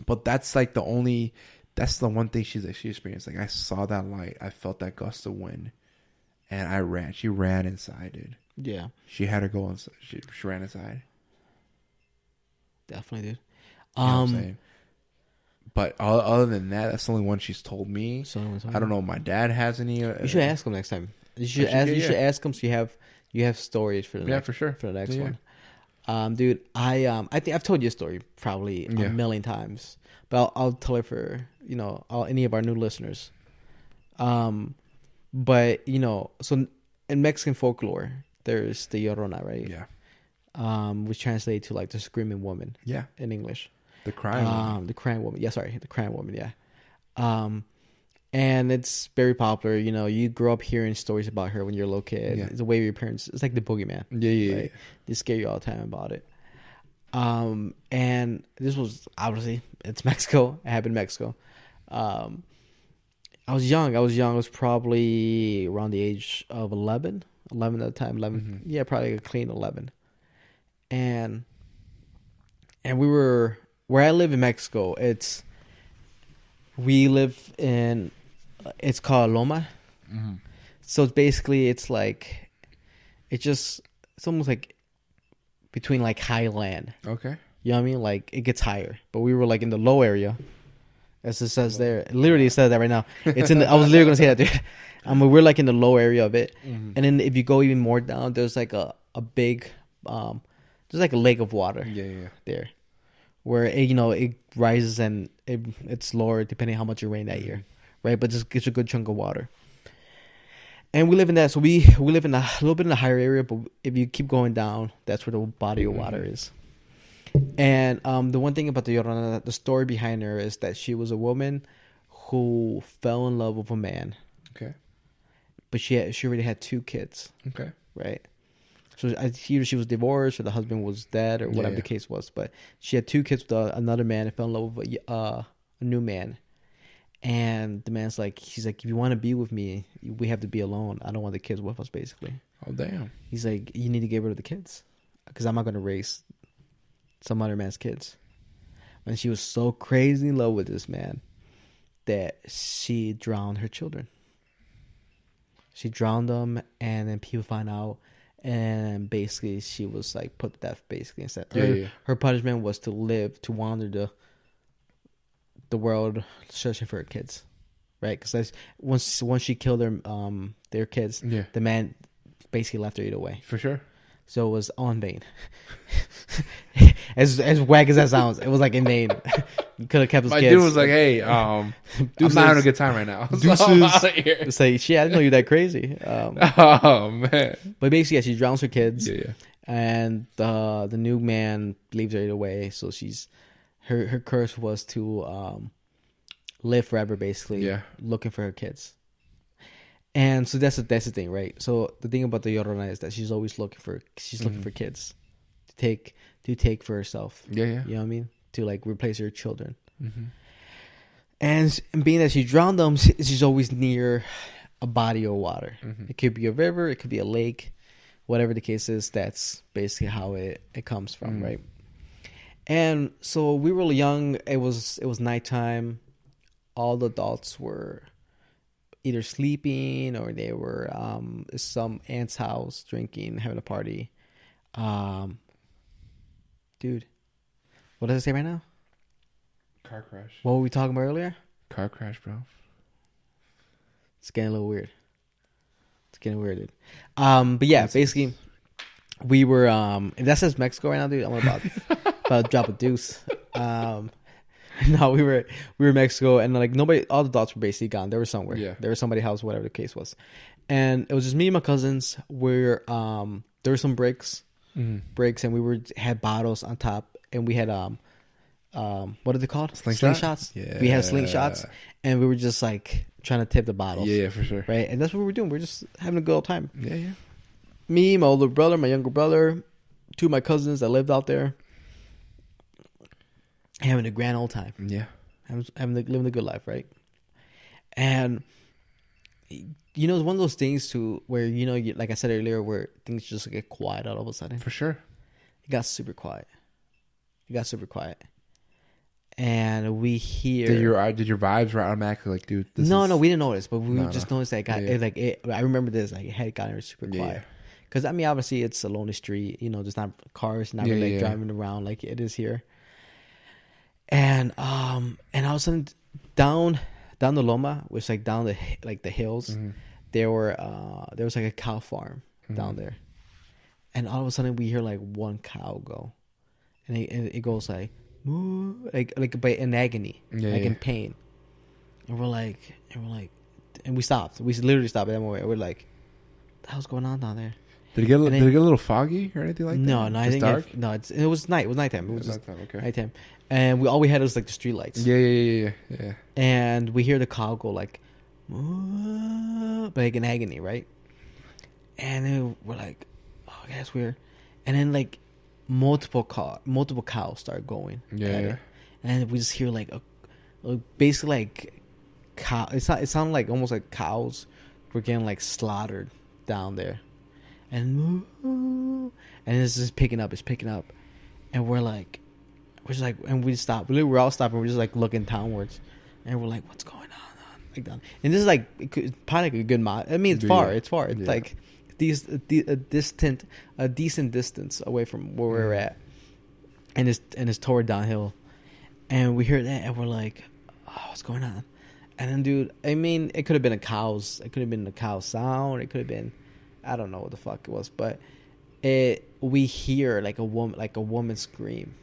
but that's like the one thing she experienced. Like I saw that light. I felt that gust of wind. And I ran. She ran inside, dude. Yeah. She had to go inside. She ran inside. Definitely, dude. You know what I'm saying? But other than that, that's the only one she's told me. I don't know if my dad has any. You should ask him next time. You should ask him so you have stories for the next, for sure for the next one. Dude, I think I've told you a story probably a million times, but I'll tell it for any of our new listeners. But so in Mexican folklore, there's the Llorona, right? Yeah. Which translates to like the screaming woman. Yeah. In English. The crying woman. The crying woman. Yeah, sorry, the crying woman. Yeah. And it's very popular. You grow up hearing stories about her when you're a little kid. Yeah. It's the way your parents. It's like the boogeyman. Yeah. Right? They scare you all the time about it. And this was obviously it's Mexico. It happened in Mexico. I was young. I was probably around the age of 11 at the time. 11. Yeah, probably a clean 11. And we were where I live in Mexico. It's called Loma. So it's like it's almost like between like high land. Okay. You know what I mean? Like it gets higher, but we were like in the low area. As it says there, it literally says that right now. It's in. I was literally gonna say that, dude. We're like in the low area of it, and then if you go even more down, there's like a big, there's like a lake of water. Yeah. There, where it rises and it's lower depending on how much it rained that year, right? But just gets a good chunk of water. And we live in that, so we live in a little bit in a higher area, but if you keep going down, that's where the body of water is. And the one thing about the Llorona, the story behind her is that she was a woman who fell in love with a man. Okay. But she already had 2 kids. Okay. Right. So either she was divorced or the husband was dead or whatever the case was. But she had 2 kids with another man and fell in love with a new man. And the man's like, he's like, if you want to be with me, we have to be alone. I don't want the kids with us, basically. Oh, damn. He's like, you need to get rid of the kids because I'm not going to raise some other man's kids. And she was so crazy in love with this man that she drowned her children. She drowned them, and then people find out, and basically she was like put to death. Basically, instead, her punishment was to wander the world searching for her kids, right? Because once she killed their kids, the man basically left her either way. For sure. So it was all in vain. as whack as that sounds, it was like in vain. You could have kept his kids. My dude was like, "Hey, I'm not having a good time right now. So I'm out of here." It's like, shit, I didn't know you were that crazy. Oh man! But basically, yeah, she drowns her kids. Yeah. And the new man leaves her either way. So her curse was to live forever, basically. Yeah. Looking for her kids. And so that's the thing, right? So the thing about the Llorona is that she's always looking for kids to take for herself. Yeah. You know what I mean? To like replace her children. Mm-hmm. And being that she drowned them, she's always near a body of water. Mm-hmm. It could be a river, it could be a lake, whatever the case is. That's basically how it comes from, right? And so we were young. It was nighttime. All the adults were either sleeping or they were some aunt's house drinking, having a party. Dude, what does it say right now? Car crash. What were we talking about earlier? Car crash, bro. It's getting a little weird. Dude. But yeah, basically, we were if that says Mexico right now, dude, I'm about to drop a deuce. No, we were in Mexico, and like nobody, all the dots were basically gone. They were somewhere. Yeah. They were somebody's house, whatever the case was. And it was just me and my cousins. There were some bricks, and we had bottles on top, and we had what are they called? Slingshots. Yeah. We had slingshots, and we were just like trying to tip the bottles. Yeah, for sure. Right, and that's what we were doing. We were just having a good old time. Yeah. Me, my older brother, my younger brother, two of my cousins that lived out there. Having a grand old time. Yeah. Living the good life, right? And, you know, it's one of those things where, you know, like I said earlier, where things just get quiet all of a sudden. For sure. It got super quiet. And we hear... Did your vibes were automatically like, dude, No, we didn't notice, but we just noticed that it got... I remember this, like, it had gotten super quiet. Because, I mean, obviously, it's a lonely street. You know, there's not cars, not really driving around like it is here. And all of a sudden, down the Loma, which like down the hills, there was like a cow farm down there, and all of a sudden we hear like one cow go, and it goes like moo, like in agony, in pain, and we're like, and we stopped. We literally stopped at that moment. We're like, what the hell's going on down there? Did it get a little foggy or anything like that? No, I think dark? It was night. It was nighttime. It was just nighttime. Okay. Nighttime, and all we had was like the street lights. Yeah. And we hear the cow go like, like in agony, right? And then we're like, oh, that's weird. And then like multiple cows start going. Yeah. And we just hear like basically like cow. It sounded like almost like cows were getting like slaughtered down there. And it's just picking up. It's picking up, and we're just like, and we stop. We're all stopping. We're just like looking downwards, and we're like, "What's going on?" Like down. And this is like probably like a good mile. I mean, it's far. It's far. It's like a decent distance away from where we're at, and it's toward downhill, and we hear that, and we're like, "Oh, what's going on?" And then, dude, I mean, it could have been a cow's. It could have been a cow's sound. It could have been. I don't know what the fuck it was, but we hear like a woman scream,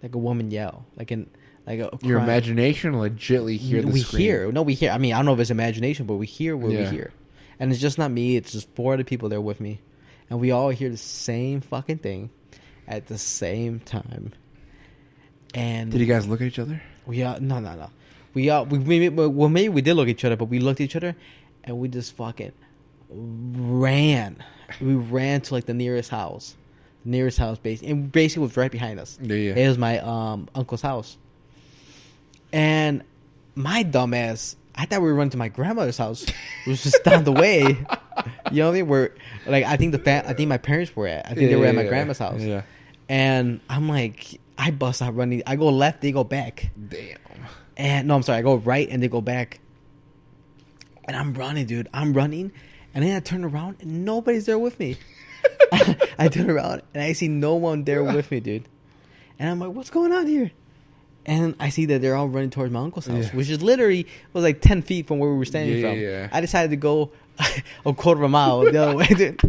like a woman yell, your imagination legitly hear the scream. We hear. I mean, I don't know if it's imagination, but we hear what we hear, and it's just not me. It's just four other people there with me, and we all hear the same fucking thing at the same time. And did you guys look at each other? No. Maybe we did look at each other, but we looked at each other, and we just fucking ran. We ran to like the nearest house basically, and basically was right behind us. It was my uncle's house, and my dumb ass, I thought we were running to my grandmother's house. It was just down the way. You know what I mean? Where like I think my parents were at. I think they were at my grandma's house. Yeah. And I'm like, I bust out running. I go left, they go back. Damn. And no, I'm sorry. I go right and they go back. And I'm running, dude. I'm running. And then I turn around and nobody's there with me. I turn around and I see no one there with me, dude. And I'm like, what's going on here? And I see that they're all running towards my uncle's house, which is literally was like 10 feet from where we were standing from. Yeah. I decided to go a quarter of a mile the other way, dude.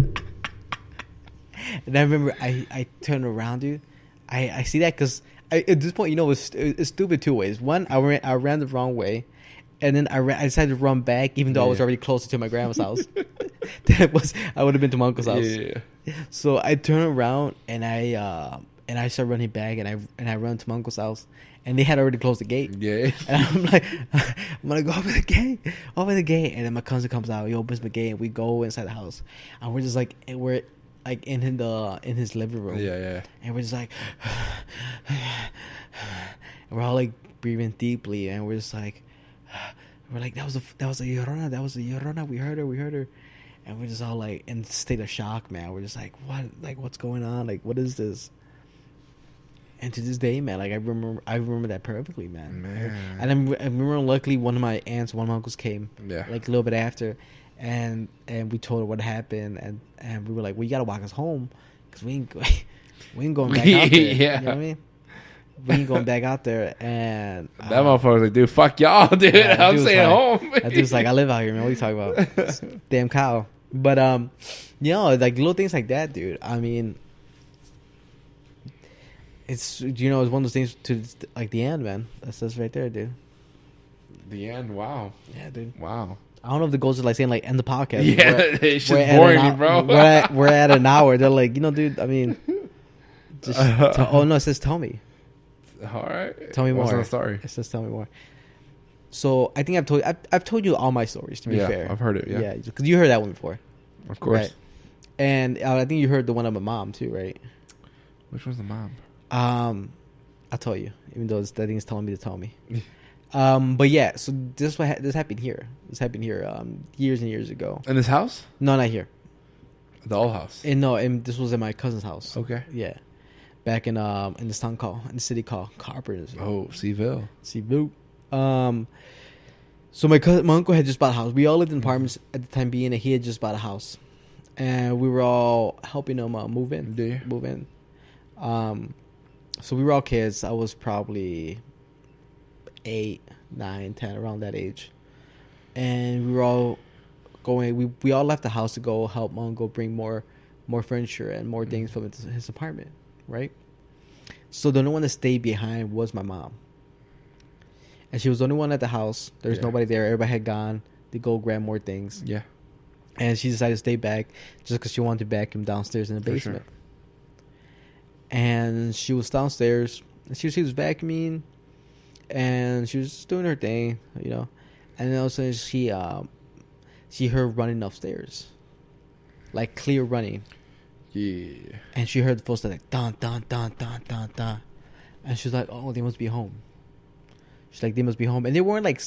And I remember I turned around, dude. I see that because at this point, it's stupid two ways. One, I ran the wrong way. And then I decided to run back, even though I was already closer to my grandma's house. I would have been to my uncle's house. Yeah. So I turn around and I start running back, and I run to my uncle's house, and they had already closed the gate. Yeah. And I'm like, I'm gonna go over the gate, and then my cousin comes out, he opens the gate, and we go inside the house, and we're just like in his living room. Yeah. And we're just like, and we're all like breathing deeply, and we're just like. We're like, that was a Llorona. We heard her. And we're just all like in a state of shock, man. We're just like, what? Like, what's going on? Like, what is this? And to this day, man, like I remember that perfectly, man. And I remember luckily one of my aunts, one of my uncles came, like a little bit after, and we told her what happened, and we were like, well, you gotta walk us home, because we ain't going back out there. Yeah. You know what I mean? We ain't going back out there, and that motherfucker's like, dude, fuck y'all, dude. Yeah, I'm staying home. That dude's like, I live out here, man. What are you talking about? Damn cow. But like little things like that, dude. I mean, it's it's one of those things to like the end, man. That's right there, dude. The end. Wow. Yeah, dude. Wow. I don't know if the goals are like saying like end the podcast. Yeah, it's just boring me, bro. We're at an hour. They're like, dude. I mean, just it says tell me. All right. Tell me more. What's the story? It says tell me more. So I think I've told you all my stories, to be fair. I've heard it. Yeah, because you heard that one before. Of course. Right? And I think you heard the one of my mom too, right? Which one's the mom? I'll tell you, even though that thing is telling me to tell me. But yeah, so this happened here. This happened here years and years ago. In this house? No, not here. The old house. And this was in my cousin's house. Okay. Yeah. Back in this town in the city called Carpenters. Oh, Seville. So my uncle had just bought a house. We all lived in apartments at the time being, and he had just bought a house, and we were all helping him move in. Yeah. Move in. So we were all kids. I was probably 8, 9, 10, around that age, and we were all going. We all left the house to go help my uncle bring more furniture and more things from his apartment. Right? So the only one that stayed behind was my mom. And she was the only one at the house. There's nobody there. Everybody had gone to go grab more things. Yeah. And she decided to stay back just because she wanted to vacuum downstairs in the basement. Sure. And she was downstairs. And she was vacuuming. And she was just doing her thing, And then all of a sudden she heard running upstairs. Like clear running. Yeah. And she heard the footsteps like dun dun dun dun dun dun. And she's like, oh, they must be home. She's like, they must be home. And they weren't like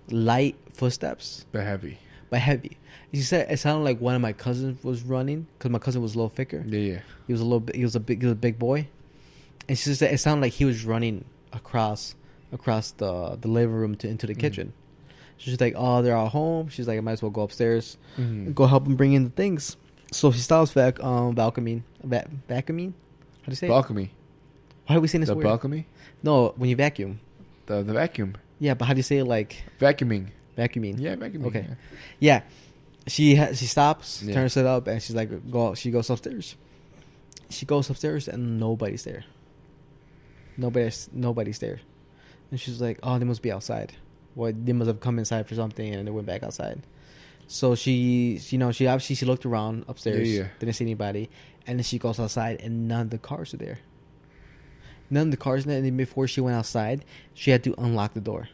light footsteps. But heavy. She said it sounded like one of my cousins was running, because my cousin was a little thicker. Yeah. He was a big boy. And she said it sounded like he was running across the living room into the kitchen. She's like, oh, they're all home. She's like, I might as well go upstairs and go help them bring in the things. So she stops back vacuuming. Vacuuming? How do you say balcony. It? Why are we saying this the weird? Balcony? No, when you vacuum. The vacuum. Yeah, but how do you say it like... Vacuuming. Yeah, vacuuming. Okay. Yeah. She stops, turns it up, and she's like, she goes upstairs. She goes upstairs, and nobody's there. Nobody's there. And she's like, oh, they must be outside. Well, they must have come inside for something, and they went back outside. So she obviously looked around upstairs, didn't see anybody, and then she goes outside, and none of the cars are there. And then before she went outside, she had to unlock the door,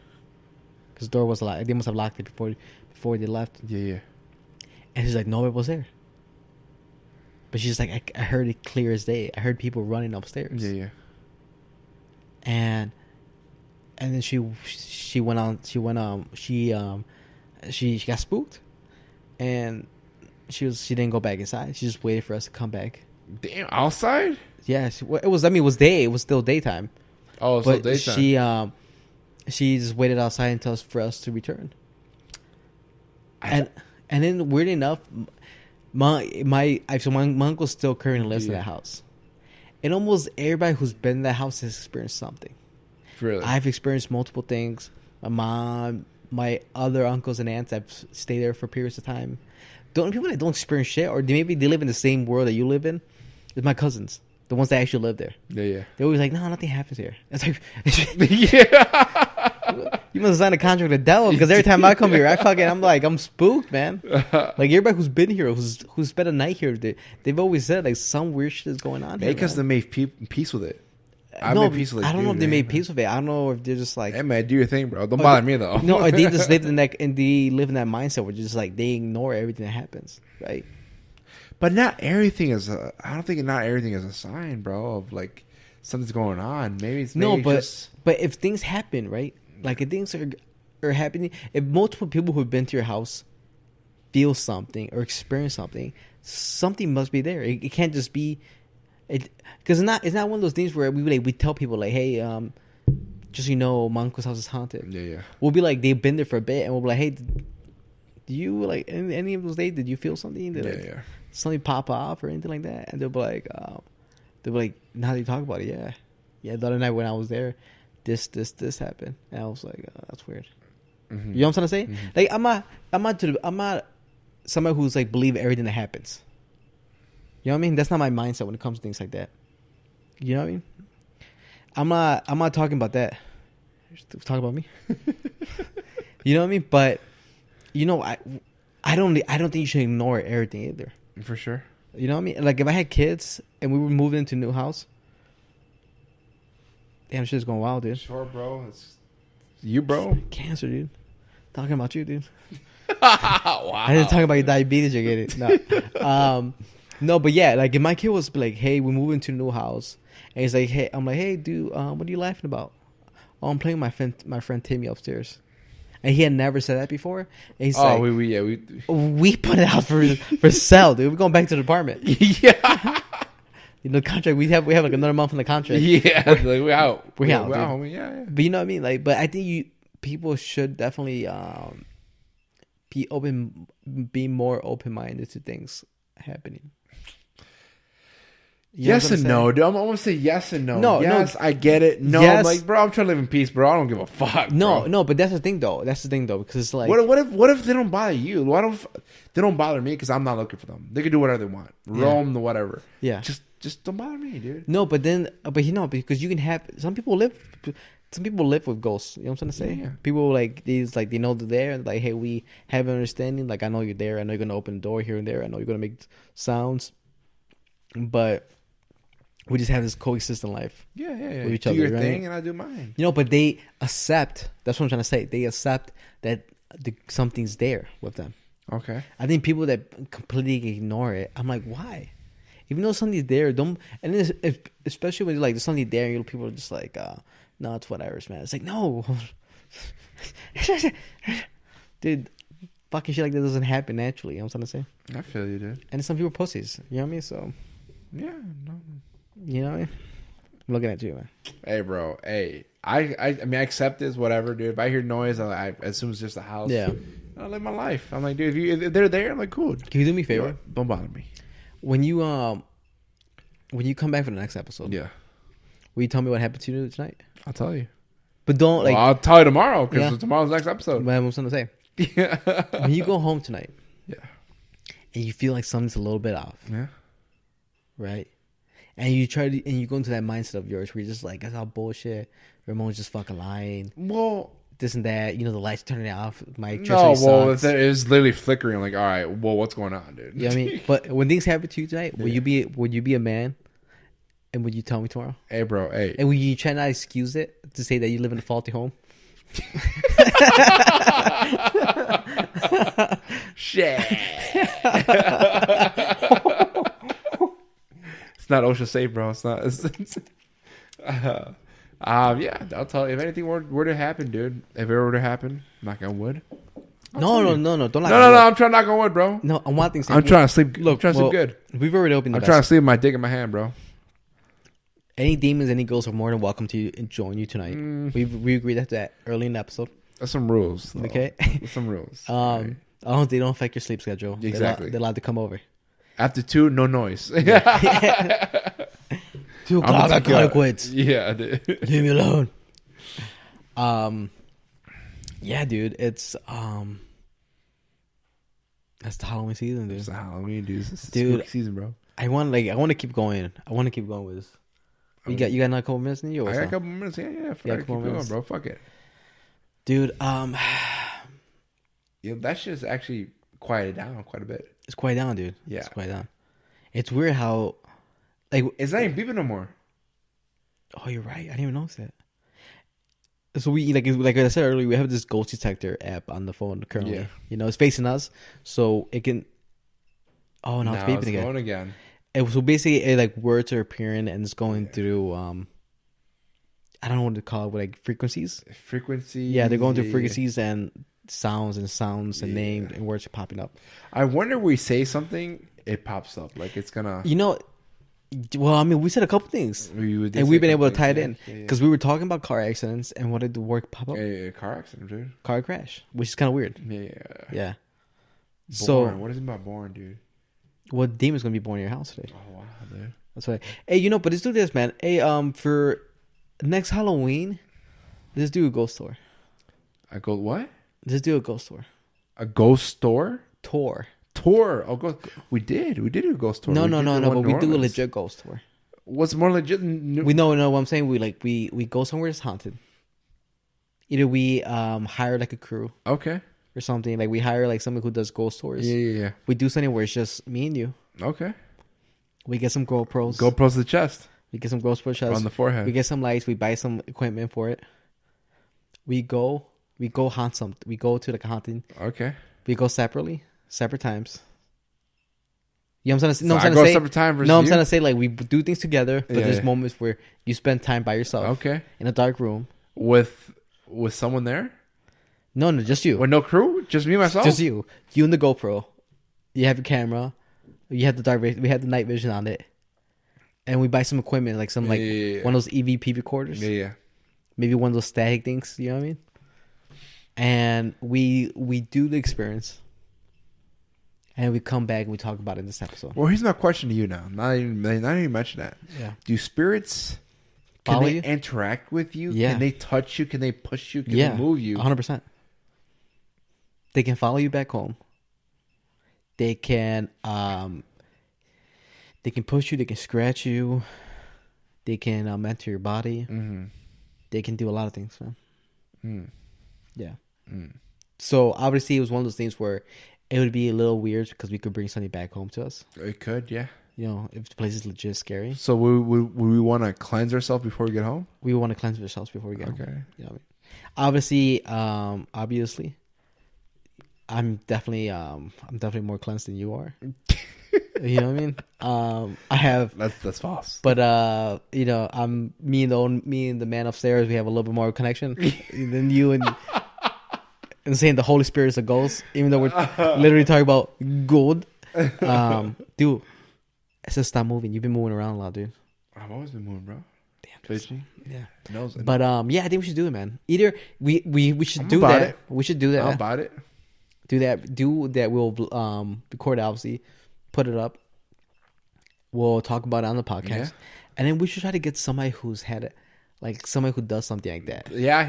because the door was locked. They must have locked it before they left. Yeah. And she's like, nobody was there. But she's like, I heard it clear as day. I heard people running upstairs. Yeah. And then she got spooked. And she didn't go back inside. She just waited for us to come back. Damn, outside? Yeah, it was day. It was still daytime. Oh, it's still daytime. She just waited outside for us to return. And then weird enough, my uncle still currently lives in that house. And almost everybody who's been in that house has experienced something. Really? I've experienced multiple things. My mom, my other uncles and aunts, I've stayed there for periods of time. The only people that don't experience shit, or maybe they live in the same world that you live in, is my cousins. The ones that actually live there. Yeah. They're always like, no, nothing happens here. It's like, yeah. you must have signed a contract with the devil, because every time I come here, I'm spooked, man. Like everybody who's been here, who's spent a night here, they've always said like some weird shit is going on here. Because they made peace with it. I don't know if they made peace with it. I don't know if they're just like, hey man, do your thing, bro. Don't bother me though. No, or they just live in that mindset where just like they ignore everything that happens, right? But not everything is. I don't think not everything is a sign, bro, of like something's going on. Maybe but if things happen, right? Like if things are happening, if multiple people who've been to your house feel something or experience something must be there. It can't just be it, because it's not one of those things where we tell people like, hey, just my uncle's house is haunted. Yeah. We'll be like, they've been there for a bit, and we'll be like, hey, do you like any of those days? Did you feel something? Did something pop off or anything like that? And they'll be like, now that you talk about it, yeah. The other night when I was there, this happened, and I was like, that's weird. Mm-hmm. You know what I'm trying to say? Mm-hmm. Like I'm not somebody who's like believe everything that happens. You know what I mean? That's not my mindset when it comes to things like that. You know what I mean? I'm not talking about that. Talk about me. You know what I mean? But I don't think you should ignore everything either. For sure. You know what I mean? Like if I had kids and we were moving into a new house, damn, shit's going wild, dude. Sure, bro. It's you, bro. Cancer, dude. Talking about you, dude. Wow. I didn't talk about your diabetes. You get it? No. No, but yeah, like if my kid was like, "Hey, we're moving to a new house," and he's like, "Hey," I'm like, "Hey, dude, what are you laughing about?" "Oh, I'm playing with my friend Timmy upstairs," and he had never said that before. And he's like, we put it out for sale, dude. We're going back to the apartment. Yeah, contract we have like another month in the contract. Yeah, like we're out, homie. Yeah. But you know what I mean, like, but I think people should definitely be more open minded to things happening. Yes and no, dude. I'm gonna say yes and no. No, I get it. No, yes. I'm like, bro, I'm trying to live in peace, bro. I don't give a fuck. No, but that's the thing, though. Because it's like, what if they don't bother you? What if they don't bother me because I'm not looking for them? They can do whatever they want, roam the whatever. Yeah, just don't bother me, dude. No, but because you can have some people live with ghosts. You know what I'm trying to say? Yeah. People they know they're there, and like, hey, we have an understanding. Like, I know you're there. I know you're gonna open the door here and there. I know you're gonna make sounds, but we just have this coexistent life. Yeah. With each other, do your right? thing, and I do mine. But they accept. That's what I'm trying to say. They accept that something's there with them. Okay. I think people that completely ignore it, I'm like, why? Even though something's there, don't. And then especially when there's something there, and people are just like, no, it's whatever, man. It's like, no, dude. Fucking shit like that doesn't happen naturally. You know what I'm trying to say? I feel you, dude. And some people are pussies. You know what I mean? So. Yeah. No. You know what I mean? I'm looking at you, man. Hey, bro. Hey, I mean, I accept this, whatever, dude. If I hear noise, I assume it's just a house. Yeah. I live my life. I'm like, dude, if they're there, I'm like, cool. Can you do me a favor? Don't bother me. When you come back for the next episode, yeah, will you tell me what happened to you tonight? I'll tell you. But don't I'll tell you tomorrow because tomorrow's the next episode. But I was going to say, yeah. When you go home tonight, yeah, and you feel like something's a little bit off, yeah, right, and you go into that mindset of yours where you're just like, that's all bullshit. Ramon's just fucking lying. Well, this and that, the lights turning off. My it was literally flickering. I'm like, all right, well, what's going on, dude? You know what I mean? But when things happen to you tonight, would you be a man? And would you tell me tomorrow? Hey, bro, hey. And will you try not to excuse it to say that you live in a faulty home? Shit. It's not OSHA safe, bro. It's not. Yeah, I'll tell you if anything were to happen, dude. If it were to happen, knock on wood. No. Don't knock on wood. No. I'm trying to knock on wood, bro. No, I want things. I'm trying to sleep. Look, trying to sleep good. We've already opened. I'm trying to sleep with my dick in my hand, bro. Any demons, any ghosts are more than welcome to join you tonight. We agreed that early in the episode. That's some rules. Though. Okay, That's some rules. Right. Oh, they don't affect your sleep schedule. Exactly. They're allowed to come over. After 2, no noise. 2 o'clock, I call it quits. Yeah, dude. Leave me alone. Yeah, dude. It's that's the Halloween season, dude. It's the Halloween, dude. It's Dude, spooky season, bro. I want to keep going. I want to keep going with this. You got another couple minutes in you? I got a couple minutes. Yeah. Keep going, bro. Fuck it, dude. Yeah, that shit's actually quieted down quite a bit. It's quiet down, dude. Yeah, it's quiet down. It's weird how, like, it's not even beeping no more. Oh, you're right. I didn't even notice that. So we like I said earlier, we have this ghost detector app on the phone currently. Yeah. You know, it's facing us, so it can. Oh, now it's beeping again. Going again. So basically, like words are appearing and it's going through. I don't know what to call it, like frequencies. Yeah, they're going through frequencies and sounds and names and words are popping up. I wonder if we say something, it pops up like it's gonna. You know. Well, I mean, we said a couple things, and we've been able to tie it in because we were talking about car accidents and what did the word pop up? Car accident, dude. Car crash, which is kind of weird. Born. Yeah. So, what is it about born, dude? What demon's gonna be born in your house today? Oh wow, dude. That's right. Hey, but let's do this, man. Hey, for next Halloween, let's do a ghost tour. What? Let's do a ghost tour. A ghost store? Tour. Oh, ghost. We did do a ghost tour. No. But we do a legit ghost tour. What's more legit? We know what I'm saying. We go somewhere that's haunted. Either we hire like a crew, okay, or something. Like we hire like someone who does ghost tours. Yeah. We do something where it's just me and you. Okay. We get some GoPros. GoPros to the chest. We get some GoPros chest on the forehead. We get some lights. We buy some equipment for it. We go haunt some. We go to like a haunting. Okay. We go separate times. You know what I'm saying? No, I'm trying to say. Separate time versus I'm trying to say like we do things together, but there's moments where you spend time by yourself. Okay. In a dark room with someone there. No, just you. With no crew, just me myself. Just you. You and the GoPro. You have your camera. You have the we have the night vision on it, and we buy some equipment like some one of those EVP recorders. Yeah. Maybe one of those static things. You know what I mean? And we do the experience. And we come back and we talk about it in this episode. Well, here's my question to you now. Not even mention that. Yeah. Do spirits can they interact with you? Yeah. Can they touch you? Can they push you? Can they move you? 100%. They can follow you back home. They can push you. They can scratch you. They can enter your body. Mm-hmm. They can do a lot of things, man. Mm. Yeah. Mm. So obviously it was one of those things where it would be a little weird because we could bring something back home to us. It could, yeah. You know, if the place is legit scary. So would we want to cleanse ourselves before we get home? We want to cleanse ourselves before we get home. Okay. You know what I mean? Obviously, I'm definitely more cleansed than you are. You know what I mean? I have that's false. But I'm me and the man upstairs. We have a little bit more connection than you and saying the Holy Spirit is a ghost, even though we're literally talking about gold. Dude, it says stop moving. You've been moving around a lot, dude. I've always been moving, bro. Damn. Twitching. Yeah. Knows it. But yeah, I think we should do it, man. Either we should do about that. It. We should do that. I'm about it. Do that. We'll record it, obviously, put it up. We'll talk about it on the podcast, and then we should try to get somebody who's had it. Like somebody who does something like that. Yeah.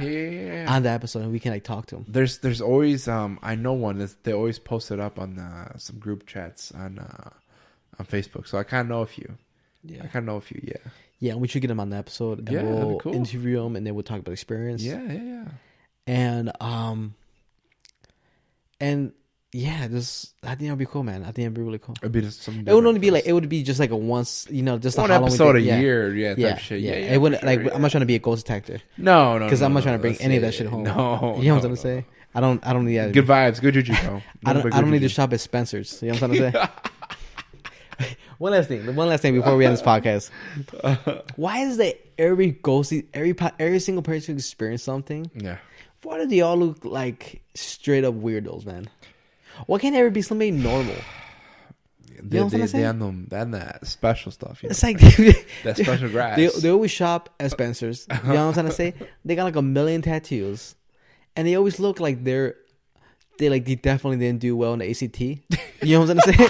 On the episode, and we can like talk to them. There's always I know one. They always post it up on some group chats on Facebook. So I kind of know a few. Yeah. I kind of know a few. Yeah. Yeah, and we should get them on the episode. And we'll interview them, and then we'll talk about experience. Yeah. And yeah, I think it'll be cool, man. I think it'd be really cool. It'd be just something. It would only be like it would be just like a once, just one a Halloween episode thing. a year, type shit. Yeah. It wouldn't I'm not trying to be a ghost detector. No, because I'm not trying to bring any of that shit home. No, you know what I'm trying to say. I don't need that. Good vibes, good juju, bro. I don't need to shop at Spencer's. You know what I'm trying to say. One last thing before we end this podcast. Why is that every single person who experienced something? Yeah. Why do they all look like straight up weirdos, man? Why can't there be somebody normal? They have that special stuff. It's like that special grass. They always shop at Spencer's. You know what I'm trying to say? They got like a million tattoos, and they always look like they they definitely didn't do well in the ACT. You know what I'm saying?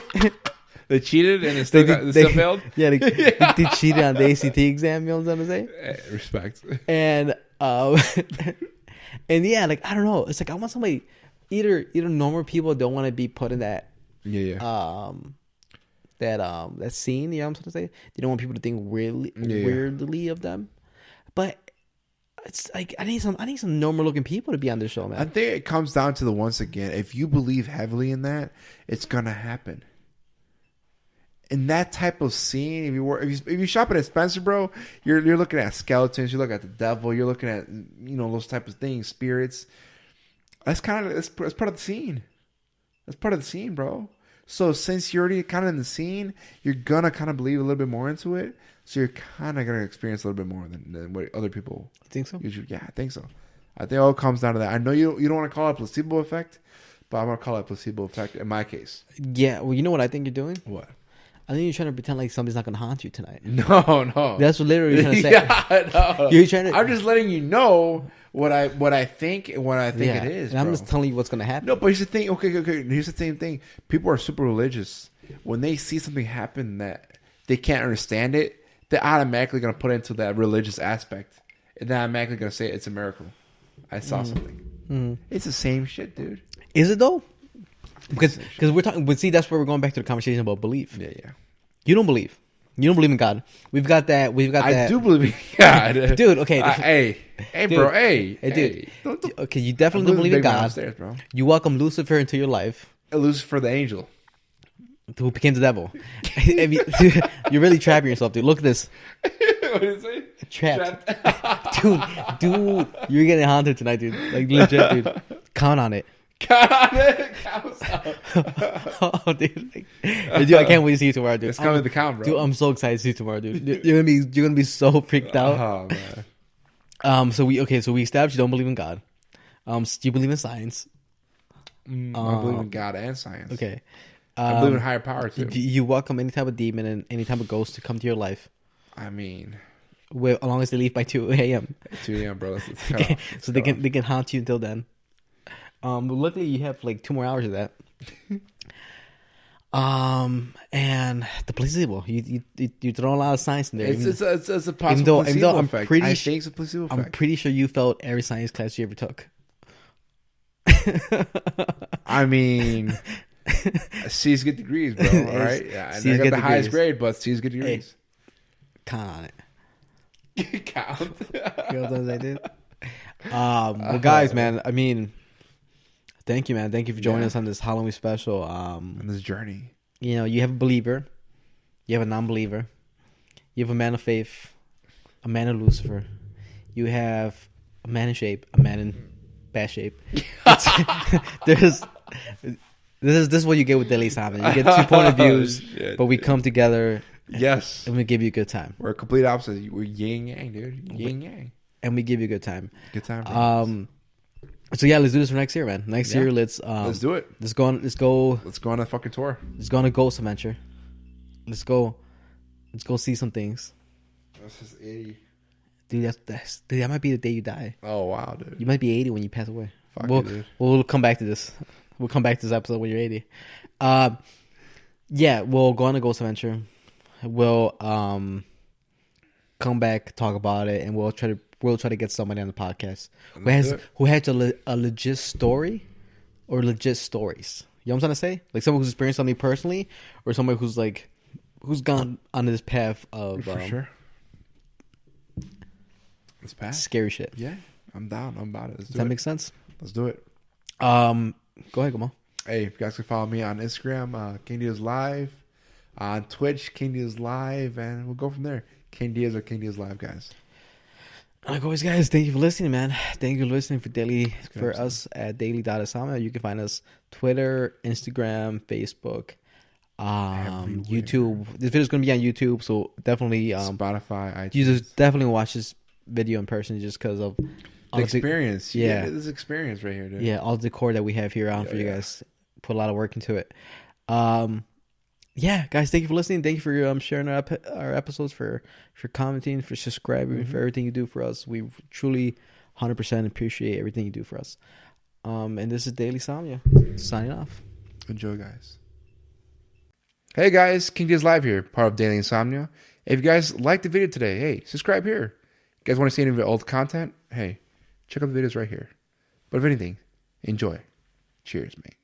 They cheated and it still failed. Yeah, they cheated on the ACT exam. You know what I'm saying? Respect. And and yeah, like I don't know. It's like I want somebody. Either normal people don't want to be put in that that scene. You know what I'm trying to say? They don't want people to think weirdly of them. But it's like I need some normal looking people to be on this show, man. I think it comes down to once again, if you believe heavily in that, it's gonna happen. In that type of scene, if you shop at Spencer, bro, you're looking at skeletons, you look at the devil, you're looking at those type of things, spirits. That's part of the scene. That's part of the scene, bro. So since you're already kind of in the scene, you're gonna kind of believe a little bit more into it. So you're kind of gonna experience a little bit more than what other people. You think so? Usually, yeah, I think so. I think it all comes down to that. I know you don't want to call it placebo effect, but I'm gonna call it placebo effect in my case. Yeah. Well, you know what I think you're doing? What? I think you're trying to pretend like somebody's not gonna haunt you tonight. No. That's what literally you're trying to say. Yeah, no. You're trying to. I'm just letting you know what I think and what I think it is. And I'm just telling you what's gonna happen. No, but here's the thing. Okay. Here's the same thing. People are super religious. When they see something happen that they can't understand it, they're automatically gonna put it into that religious aspect, and they're automatically gonna say it's a miracle. I saw something. It's the same shit, dude. Is it though? Because we're talking, but see, that's where we're going back to the conversation about belief. Yeah. You don't believe. You don't believe in God. We've got that. I do believe in God, dude. Okay, hey, dude, bro, hey, dude. Don't, okay, you definitely don't believe in God. Downstairs, bro. You welcome Lucifer into your life. Lucifer, the angel, who became the devil. You're really trapping yourself, dude. Look at this. What did you say? Trapped. dude, you're getting haunted tonight, dude. Like legit, dude. Count on it. Oh, dude, dude, I can't wait to see you tomorrow, dude. It's coming to the count, bro. Dude, I'm so excited to see you tomorrow, dude. You're gonna be so freaked out. Oh man. So we established you don't believe in God. Do you believe in science? I believe in God and science. Okay. I believe in higher power too. You welcome any type of demon and any type of ghost to come to your life. I mean, as long as they leave by 2 a.m. 2 a.m., bro. Okay. So they can haunt you until then. But luckily you have like 2 more hours of that. And the placebo, you throw a lot of science in there. It's a possible placebo effect. I think it's a placebo effect. I'm pretty sure you failed every science class you ever took. I mean, C's get degrees, bro. All right, yeah, and I got the highest grade, but C's get degrees. Hey, count on it. Count. You know what I did? Well, guys, man. I mean, thank you, man. Thank you for joining us on this Halloween special. On this journey. You know, you have a believer, you have a non-believer, you have a man of faith, a man of Lucifer, you have a man in shape, a man in bad shape. This is what you get with Daily Simon. You get 2 point of views, but we come together. Yes, and we give you a good time. We're complete opposites. We're yin yang, dude. Yin yang, and we give you a good time. Good time. So yeah, let's do this for next year, man. Next year, let's do it. Let's go on a fucking tour. Let's go on a ghost adventure. Let's go see some things. That's just 80. Dude, that might be the day you die. Oh wow, dude. You might be 80 when you pass away. Fuck you, dude. We'll come back to this. We'll come back to this episode when you're 80. Yeah, we'll go on a ghost adventure. We'll come back, talk about it, and we'll try to get somebody on the podcast who has a legit story or legit stories. You know what I'm trying to say? Like someone who's experienced something personally, or somebody who's gone on this path of for sure. This path, scary shit. Yeah, I'm down. I'm about it. Does that make sense? Let's do it. Go ahead, come on. Hey, if you guys can follow me on Instagram, King Diaz Live, on Twitch, King Diaz Live, and we'll go from there. King Diaz or King Diaz Live, guys. Like always, guys, thank you for listening, man. Thank you for listening for us at daily.insomnia. You can find us Twitter, Instagram, Facebook, YouTube. This video is going to be on YouTube, so definitely Spotify, iTunes. You just definitely watch this video in person just because of the experience. Yeah, this experience right here, dude. Yeah, all the decor that we have here on for you guys. Put a lot of work into it. Yeah, guys, thank you for listening. Thank you for sharing our episodes, for commenting, for subscribing, for everything you do for us. We truly 100% appreciate everything you do for us. And this is Daily Insomnia. Signing off. Enjoy, guys. Hey guys, King Diaz Live here, part of Daily Insomnia. If you guys liked the video today, hey, subscribe here. You guys want to see any of the old content? Hey, check out the videos right here. But if anything, enjoy. Cheers, mate.